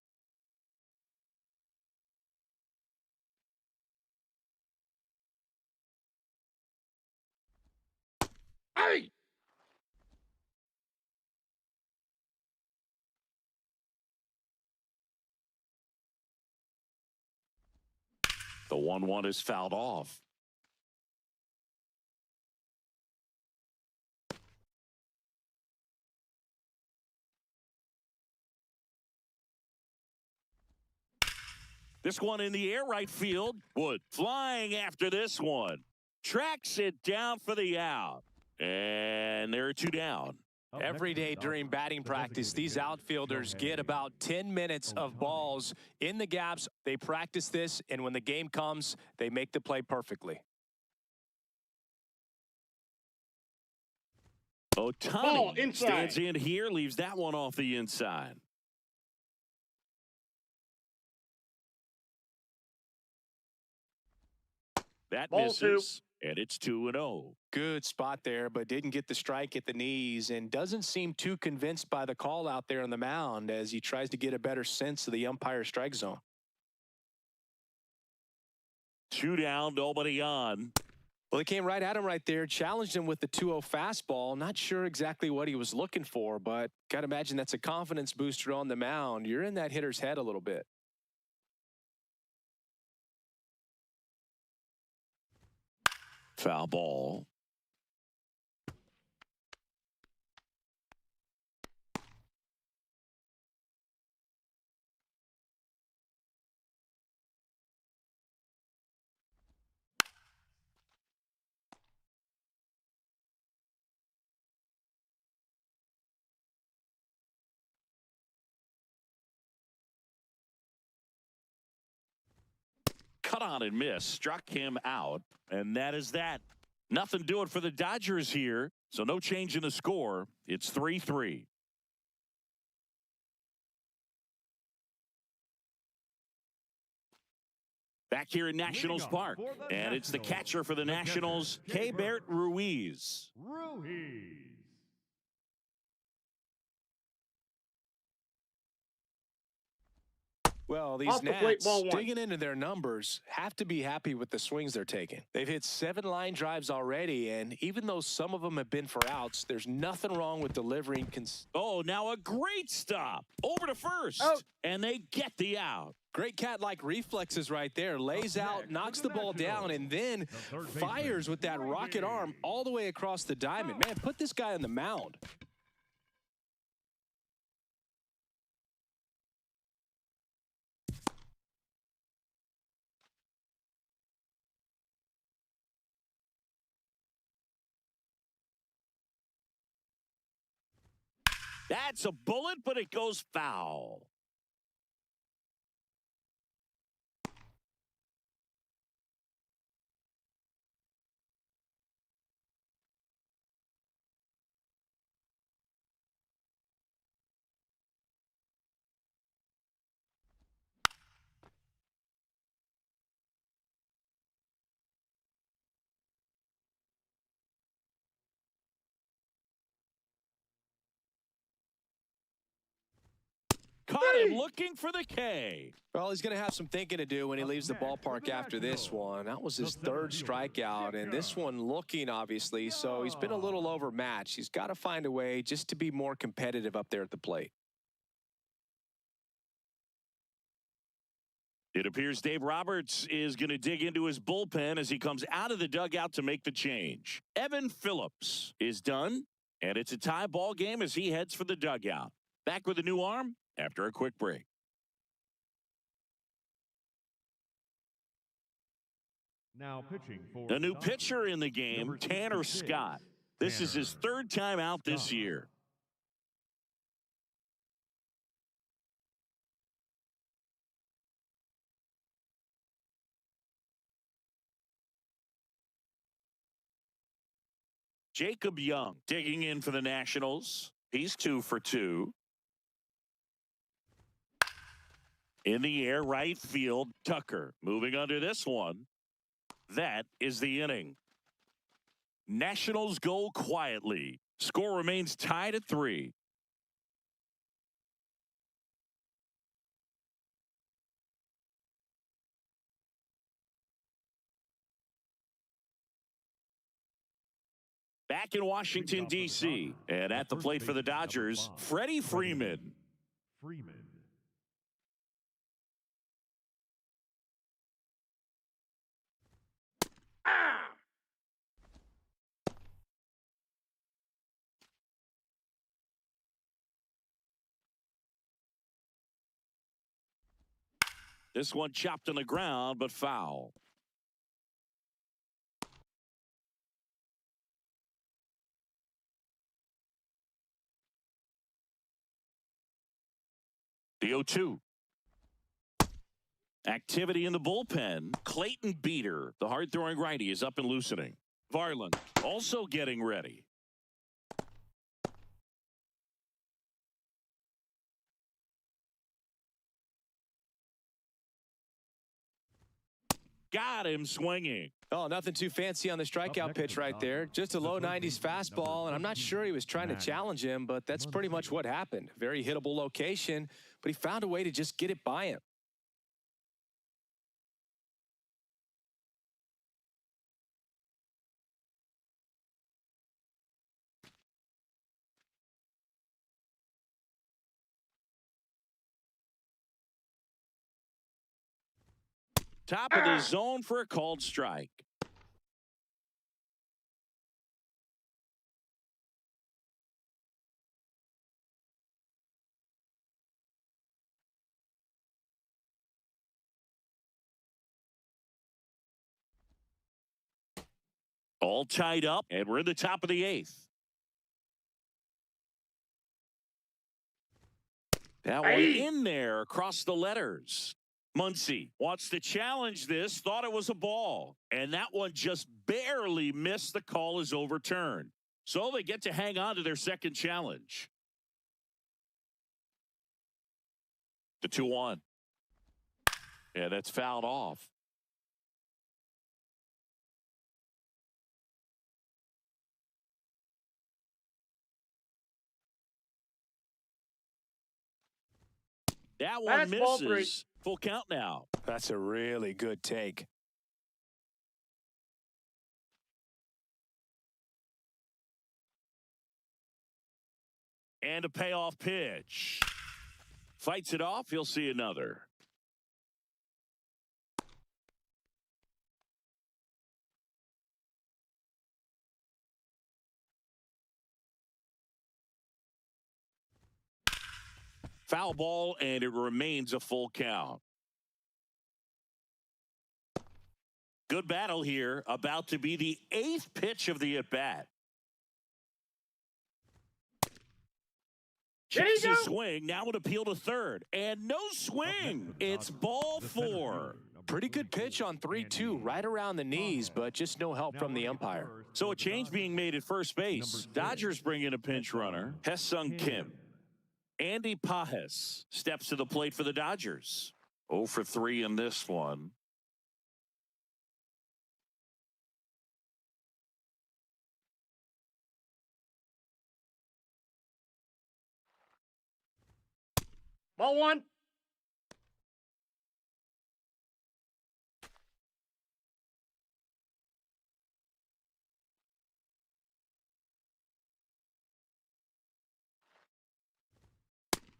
Hey! The 1-1 is fouled off. This one in the air, right field. Wood flying after this one. Tracks it down for the out. And there are 2 down. Every day during batting practice, these outfielders get about 10 minutes of balls in the gaps. They practice this, and when the game comes, they make the play perfectly. Ball Ohtani inside. stands in here, leaves that one off the inside. That Ball misses, and it's 2-0. Good spot there, but didn't get the strike at the knees and doesn't seem too convinced by the call out there on the mound as he tries to get a better sense of the umpire strike zone. 2 down, nobody on. Well, they came right at him right there, challenged him with the 2-0 fastball. Not sure exactly what he was looking for, but got to imagine that's a confidence booster on the mound. You're in that hitter's head a little bit. Foul ball. Cut on and miss. Struck him out. And that is that. Nothing doing for the Dodgers here. So no change in the score. It's 3-3. Back here in Nationals Park. And it's the catcher for the Nationals, Keibert Ruiz. Well, these Off the plate, Nats, ball 1. digging into their numbers, have to be happy with the swings they're taking. They've hit 7 line drives already, and even though some of them have been for outs, there's nothing wrong with delivering. Oh, now a great stop. Over to first. Out. And they get the out. Great cat-like reflexes right there. Lays out, knocks the ball down, and then fires with that rocket arm all the way across the diamond. Man, put this guy on the mound. That's a bullet, but it goes foul. caught him looking for the K. Well, he's going to have some thinking to do when he leaves the ballpark after this one. That was his third strikeout, and this one looking, obviously, so he's been a little overmatched. He's got to find a way just to be more competitive up there at the plate. It appears Dave Roberts is going to dig into his bullpen as he comes out of the dugout to make the change. Evan Phillips is done, and it's a tie ball game as he heads for the dugout. Back with a new arm after a quick break. Now pitching for The new pitcher in the game, Tanner Scott. This is his third time out this year. Jacob Young digging in for the Nationals. He's 2 for 2. In the air, right field, Tucker moving under this one. That is the inning. Nationals go quietly. Score remains tied at 3. Back in Washington, D.C., and at the plate for the Dodgers, Freddie Freeman. This one chopped on the ground, but foul. The 0-2. Activity in the bullpen. Clayton Beater, the hard-throwing righty, is up and loosening. Varland also getting ready. Got him swinging. Oh, nothing too fancy on the strikeout pitch right there. Just a low 90s fastball, and I'm not sure he was trying to challenge him, but that's pretty much what happened. Very hittable location, but he found a way to just get it by him. Top of the zone for a called strike. All tied up, and we're in the top of the 8th. That one in there across the letters. Muncy wants to challenge this, thought it was a ball, and that one just barely missed. The call is overturned. So they get to hang on to their second challenge. The 2-1. Yeah, that's fouled off. That one misses. Full count now. That's a really good take. And a payoff pitch. Fights it off. He'll see another. Foul ball, and it remains a full count. Good battle here. About to be the 8th pitch of the at-bat. Checks his swing. Now an appeal to third. And no swing. It's ball 4. Pretty good pitch on 3-2, right around the knees, but just no help from the umpire. So a change being made at first base. Dodgers bring in a pinch runner, Hesung Kim. Andy Pajes steps to the plate for the Dodgers. 0 for 3 in this one. Ball one.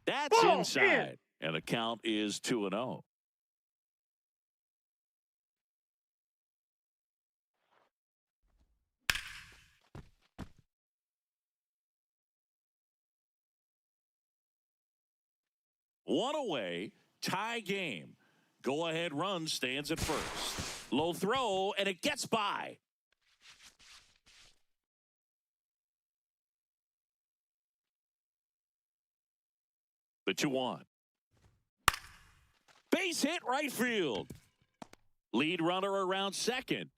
That's Ball inside. And the count is 2-0. One away, tie game. Go ahead run stands at first. Low throw, and it gets by. The 2-1. Base hit right field. Lead runner around second.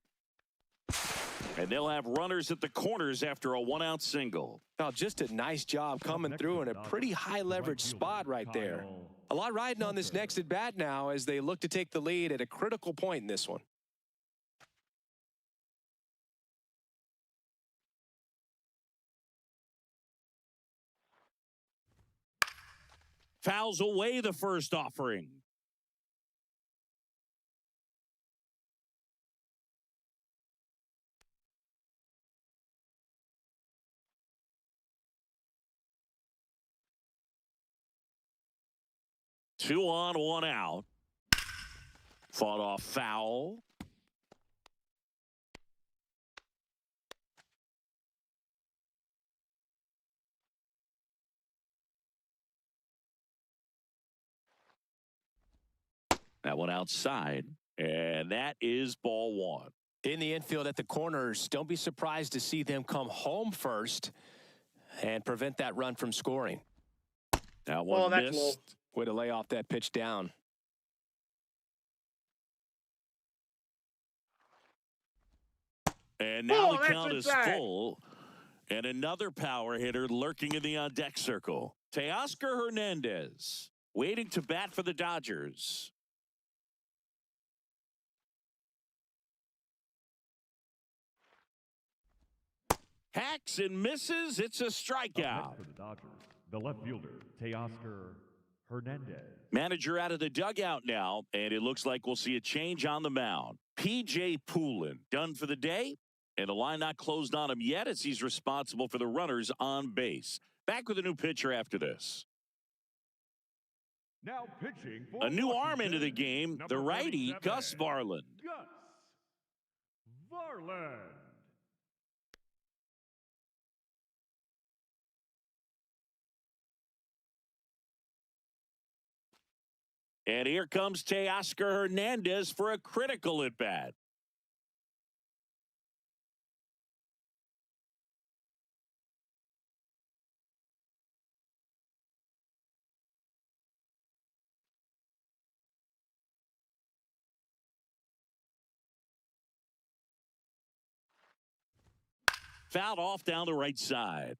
And they'll have runners at the corners after a one-out single. Oh, just a nice job coming through in a pretty high leverage spot right there. A lot riding on this next at bat now as they look to take the lead at a critical point in this one. Fouls away the first offering. Two on, one out. Fought off foul. That one outside, and that is ball one. In the infield at the corners, don't be surprised to see them come home first and prevent that run from scoring. That one that's low. missed. Way to lay off that pitch down. And now the that's count is inside. full. And another power hitter lurking in the on-deck circle. Teoscar Hernandez waiting to bat for the Dodgers. Hacks and misses. It's a strikeout. For the Dodgers, the left fielder, Teoscar Hernandez. Manager out of the dugout now, and it looks like we'll see a change on the mound. P.J. Poulin done for the day, and the line not closed on him yet as he's responsible for the runners on base. Back with a new pitcher after this. Now pitching for A new Washington, arm into the game, the number righty, 47, Gus Varland. Gus Varland. And here comes Teoscar Hernandez for a critical at-bat. Fouled off down the right side.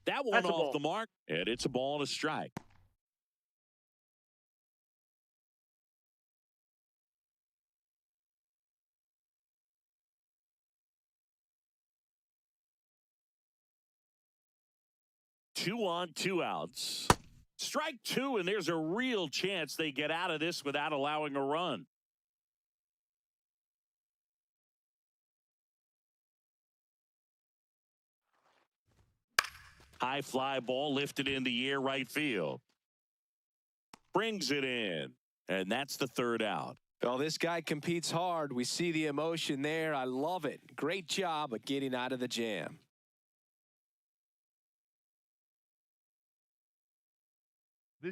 That one That's a off ball. the mark, and it's a ball and a strike. Two on, two outs. Strike two, and there's a real chance they get out of this without allowing a run. High fly ball lifted in the air right field. Brings it in, and that's the third out. Well, this guy competes hard. We see the emotion there. I love it. Great job of getting out of the jam.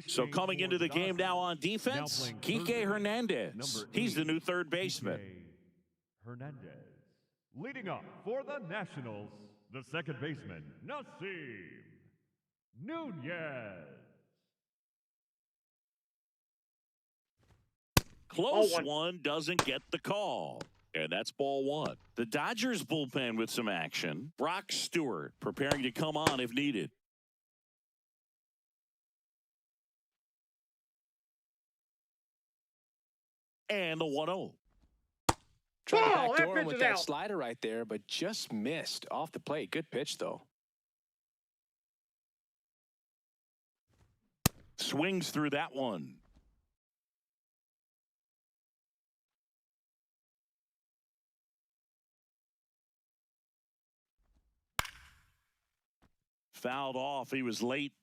So coming into the game now on defense, Kike Hernandez. He's the new third baseman. Hernandez. Leading up for the Nationals, the second baseman, Nasim Nunez. Close one doesn't get the call. And that's ball one. The Dodgers bullpen with some action. Brock Stewart preparing to come on if needed. And the 1-0. Trying to Ball, that backdoor him pitch with is that out. slider right there, but just missed off the plate. Good pitch, though. Swings through that one. Fouled off. He was late.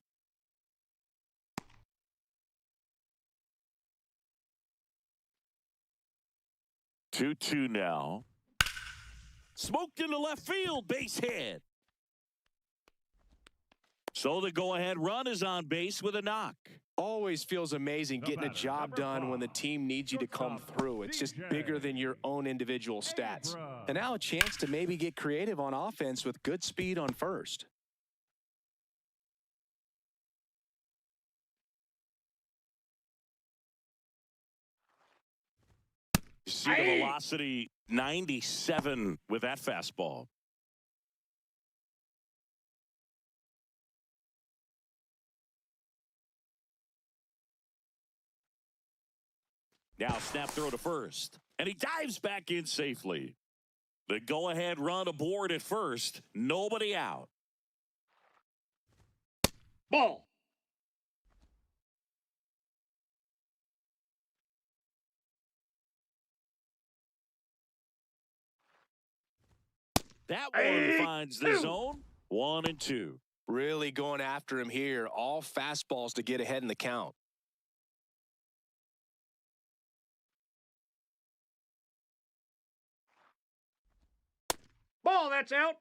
Two now. Smoked into left field. Base hit. So the go-ahead run is on base with a knock. Always feels amazing The getting a batter, job number done when the 5, team needs you to come shortstop, through. It's just bigger than your own individual stats. And now a chance to maybe get creative on offense with good speed on first. You see the velocity 97 with that fastball. Now snap throw to first. And he dives back in safely. The go-ahead run aboard at first. Nobody out. Ball. That one finds the zone. 1-2. Really going after him here. All fastballs to get ahead in the count. Ball, that's out.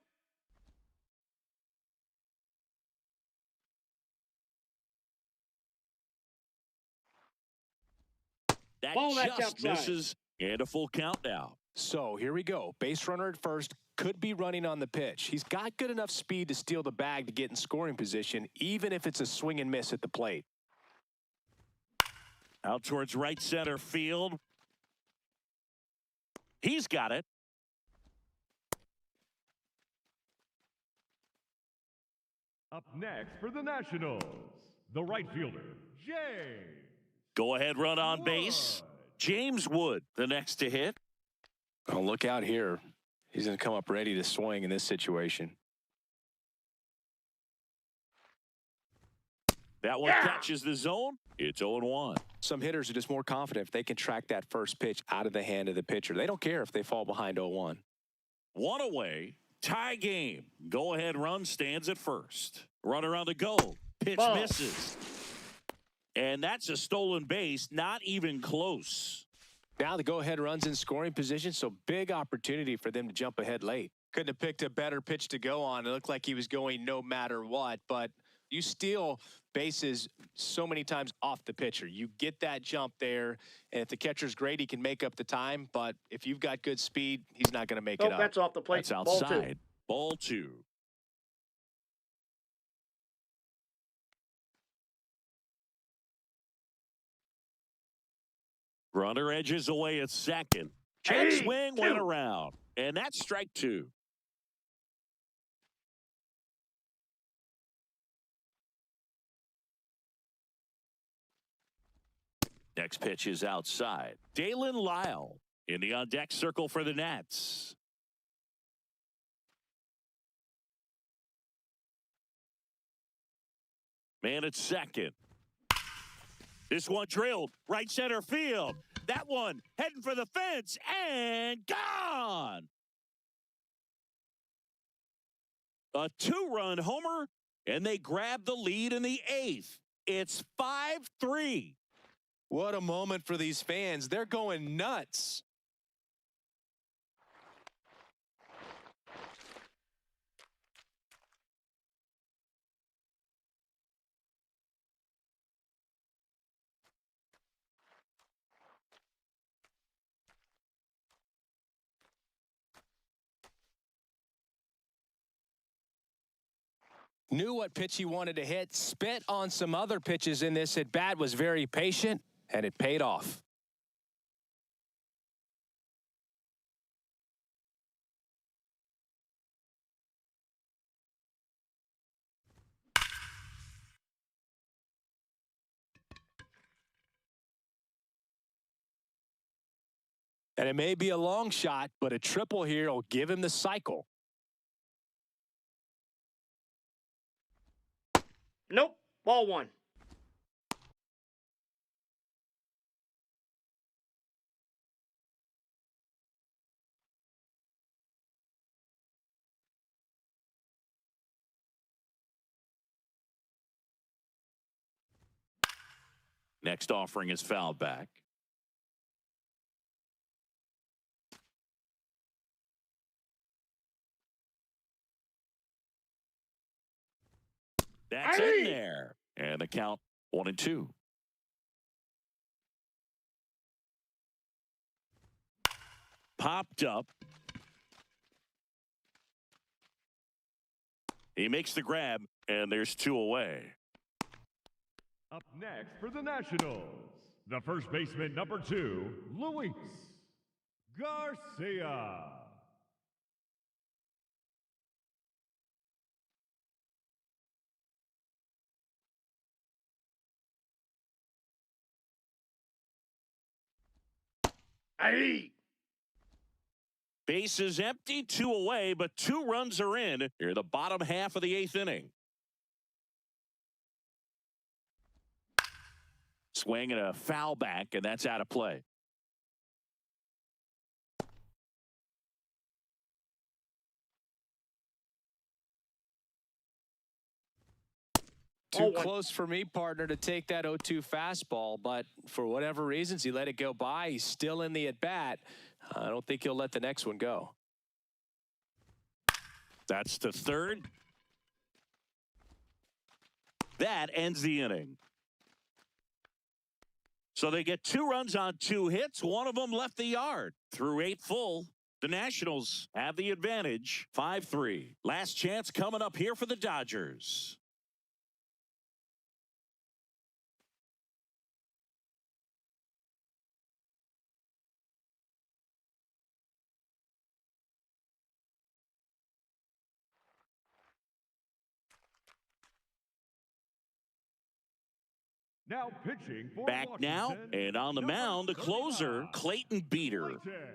That Ball, that's just outside. misses. And a full count now. So here we go. Base runner at first. Could be running on the pitch. He's got good enough speed to steal the bag to get in scoring position, even if it's a swing and miss at the plate. Out towards right center field. He's got it. Up next for the Nationals, the right fielder, James. Go ahead run on base. James Wood, the next to hit. Oh, look out here. He's going to come up ready to swing in this situation. That one catches the zone. It's 0-1. Some hitters are just more confident if they can track that first pitch out of the hand of the pitcher. They don't care if they fall behind 0-1. One away. Tie game. Go ahead run stands at first. Runner on the go. Pitch Ball. misses. And that's a stolen base. Not even close. Now the go-ahead run's in scoring position, so big opportunity for them to jump ahead late. Couldn't have picked a better pitch to go on. It looked like he was going no matter what, but you steal bases so many times off the pitcher. You get that jump there, and if the catcher's great, he can make up the time, but if you've got good speed, he's not going to make it Nope, up. that's off the plate. That's Ball outside. Ball 2. Runner edges away at second. Check swing went around. And that's strike 2. Next pitch is outside. Dalen Lyle in the on-deck circle for the Nats. Man at second. This one drilled right center field. That one heading for the fence and gone. A 2-run homer, and they grab the lead in the 8th. It's 5-3. What a moment for these fans. They're going nuts. Knew what pitch he wanted to hit, spit on some other pitches in this at bat, was very patient, and it paid off. And it may be a long shot, but a triple here will give him the cycle. Nope. Ball one. Next offering is fouled back. That's in there. And the count 1-2. Popped up. He makes the grab, and there's 2 away. Up next for the Nationals, the first baseman, number 2, Luis Garcia. Aye. Base is empty, 2 away, but 2 runs are in. Here, the bottom half of the 8th inning. Swing and a foul back, and that's out of play. Too close for me, partner, to take that 0-2 fastball, but for whatever reasons, he let it go by. He's still in the at-bat. I don't think he'll let the next one go. That's the 3rd. That ends the inning. So they get 2 runs on 2 hits. One of them left the yard. Through 8 full, the Nationals have the advantage. 5-3. Last chance coming up here for the Dodgers. Now pitching for Back now, Washington, and on the mound, the closer, Clayton Beater.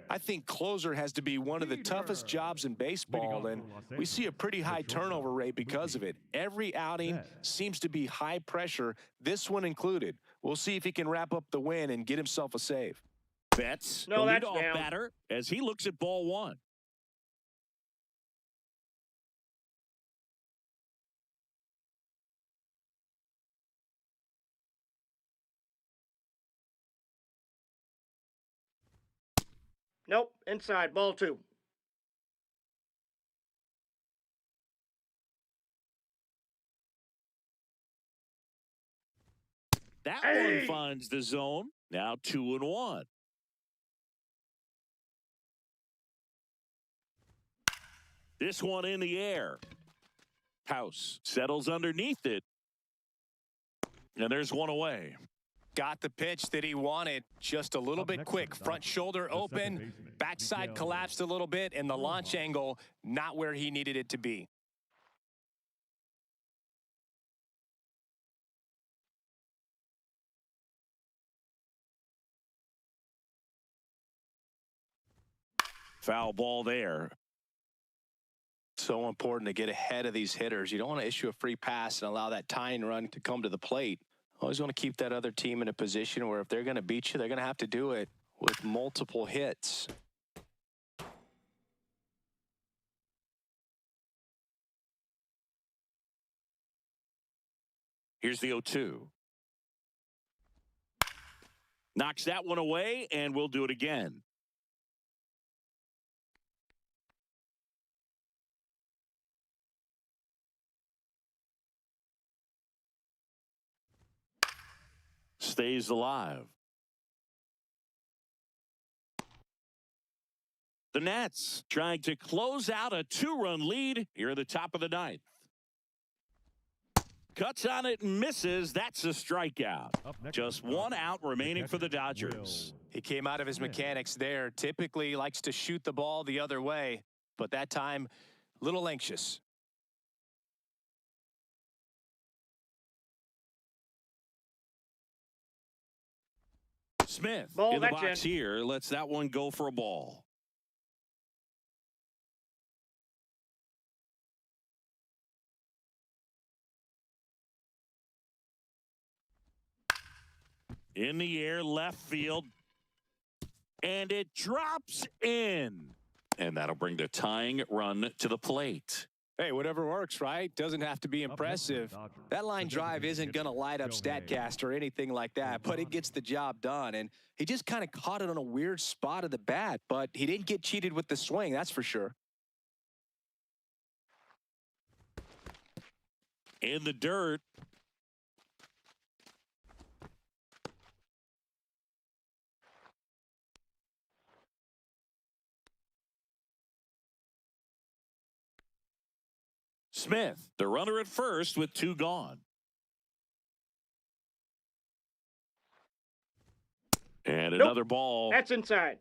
I think closer has to be one of the toughest jobs in baseball, and we see a pretty high turnover rate because of it. Every outing seems to be high pressure, this one included. We'll see if he can wrap up the win and get himself a save. Betts, No, the that's leadoff down. batter, as he looks at ball 1. Nope. Inside. Ball 2. That one finds the zone. Now 2-1. This one in the air. House settles underneath it. And there's one away. Got the pitch that he wanted, just a little bit quick. Front shoulder open, backside collapsed a little bit, and the launch angle not where he needed it to be. Foul ball there. So important to get ahead of these hitters. You don't want to issue a free pass and allow that tying run to come to the plate. Always want to keep that other team in a position where if they're going to beat you, they're going to have to do it with multiple hits. Here's the 0-2. Knocks that one away, and we'll do it again. Stays alive. The Nats trying to close out a 2-run lead here at the top of the 9th. Cuts on it and misses. That's a strikeout. Just 1 out remaining for the Dodgers. He came out of his mechanics there. Typically likes to shoot the ball the other way, but that time, a little anxious. Smith Ball, in the that's box in. here lets that one go for a ball. In the air, left field. And it drops in. And that'll bring the tying run to the plate. Hey, whatever works, right? Doesn't have to be impressive. That line drive isn't going to light up StatCast or anything like that, but it gets the job done. And he just kind of caught it on a weird spot of the bat, but he didn't get cheated with the swing, that's for sure. In the dirt. Smith, the runner at first with 2 gone. And another ball. That's inside.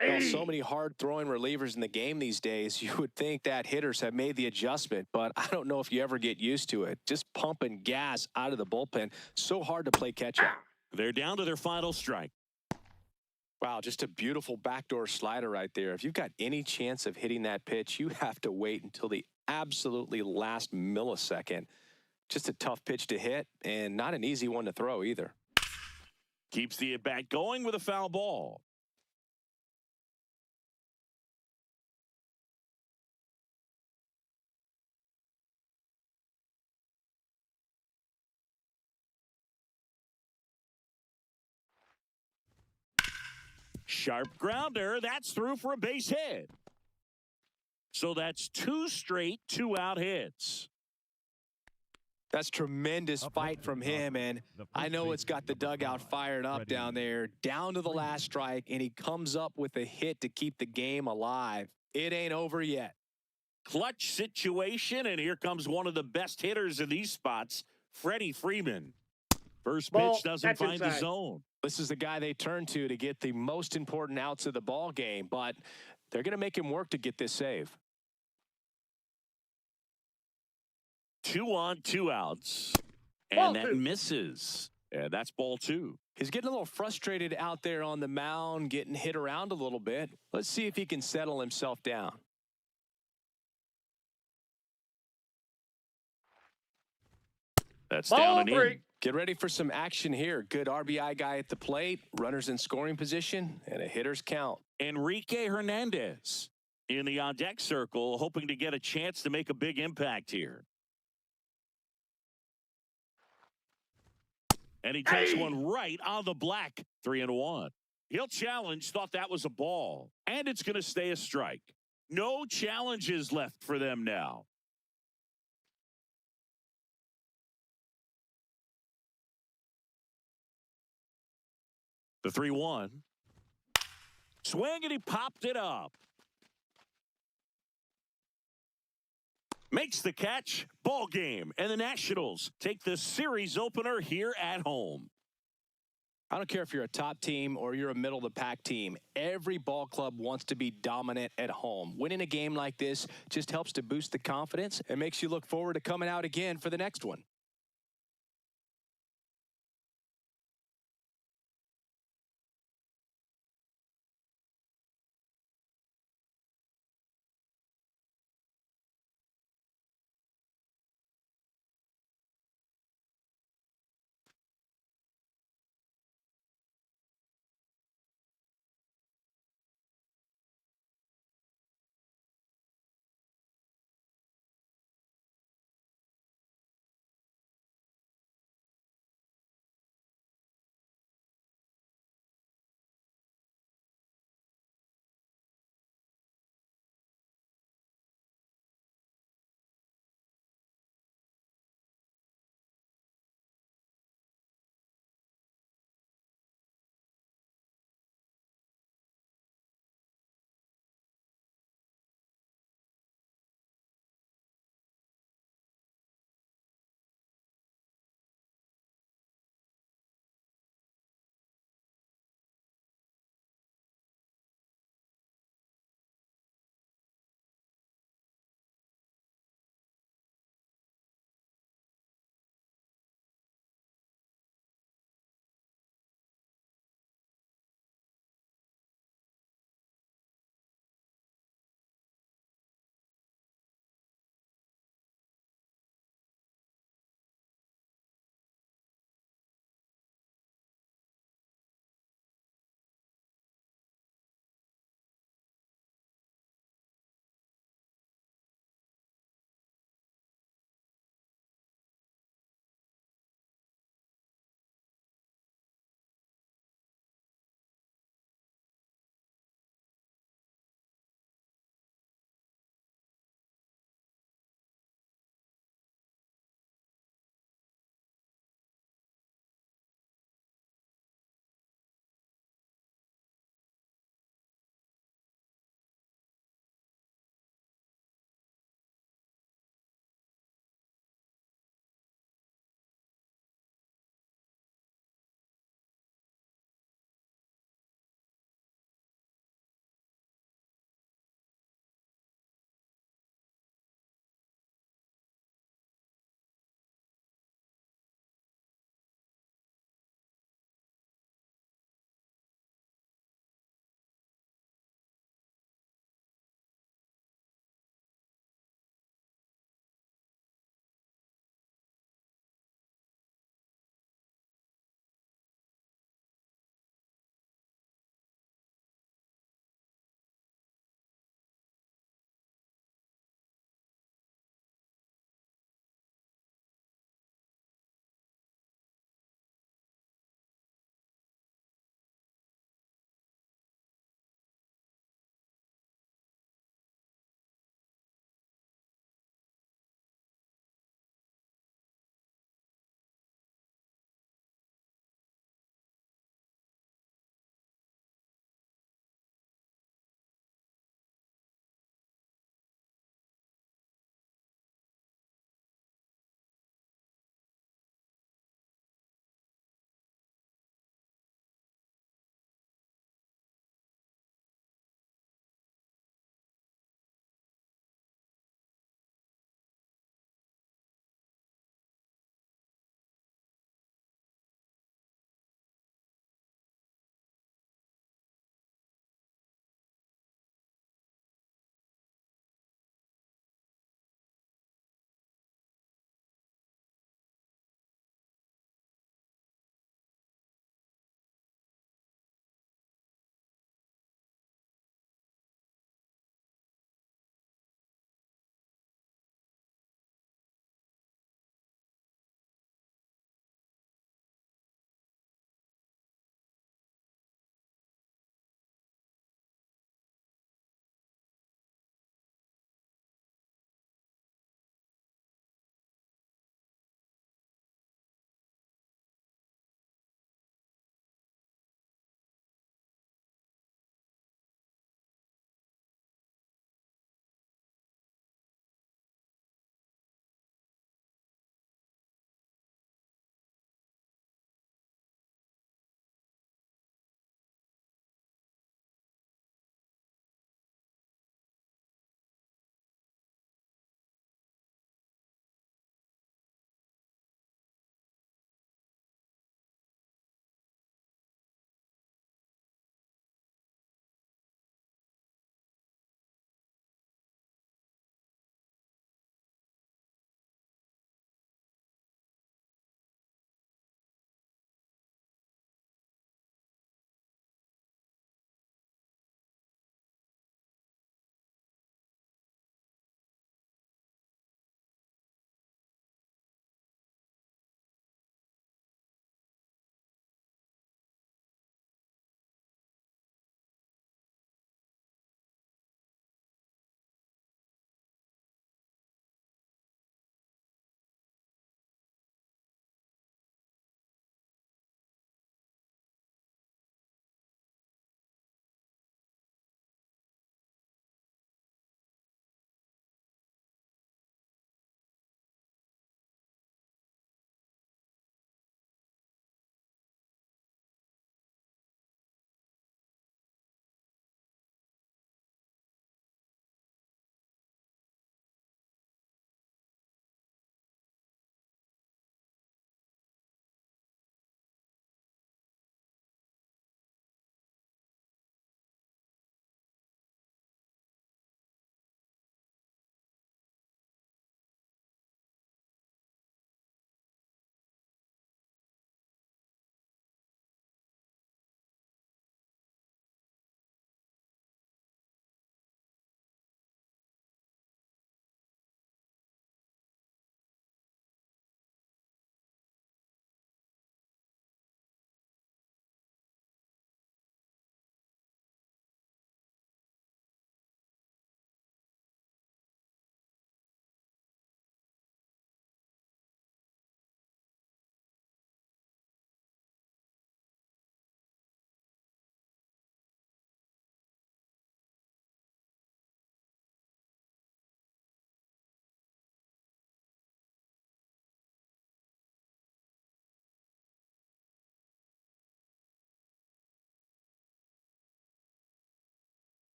Well, so many hard-throwing relievers in the game these days, you would think that hitters have made the adjustment, but I don't know if you ever get used to it. Just pumping gas out of the bullpen, so hard to play catch-up. They're down to their final strike. Wow, just a beautiful backdoor slider right there. If you've got any chance of hitting that pitch, you have to wait until the absolutely last millisecond. Just a tough pitch to hit, and not an easy one to throw either. Keeps the at-bat going with a foul ball. Sharp grounder. That's through for a base hit. So that's 2 straight 2-out hits. That's tremendous fight from him, and I know it's got the dugout fired up down there, down to the last strike, and he comes up with a hit to keep the game alive. It ain't over yet. Clutch situation, and here comes one of the best hitters in these spots, Freddie Freeman. First Ball, pitch doesn't that's find the inside. zone. This is the guy they turn to get the most important outs of the ball game, but they're going to make him work to get this save. 2 on, 2 outs. Ball And that 2. misses. And that's ball 2. He's getting a little frustrated out there on the mound, getting hit around a little bit. Let's see if he can settle himself down. That's Ball down and 3. in. Get ready for some action here. Good RBI guy at the plate, runners in scoring position, and a hitter's count. Enrique Hernandez in the on-deck circle, hoping to get a chance to make a big impact here. And he takes one right on the black. 3-1. He'll challenge, thought that was a ball. And it's going to stay a strike. No challenges left for them now. The 3-1. Swing, and he popped it up. Makes the catch. Ball game. And the Nationals take the series opener here at home. I don't care if you're a top team or you're a middle-of-the-pack team. Every ball club wants to be dominant at home. Winning a game like this just helps to boost the confidence and makes you look forward to coming out again for the next one.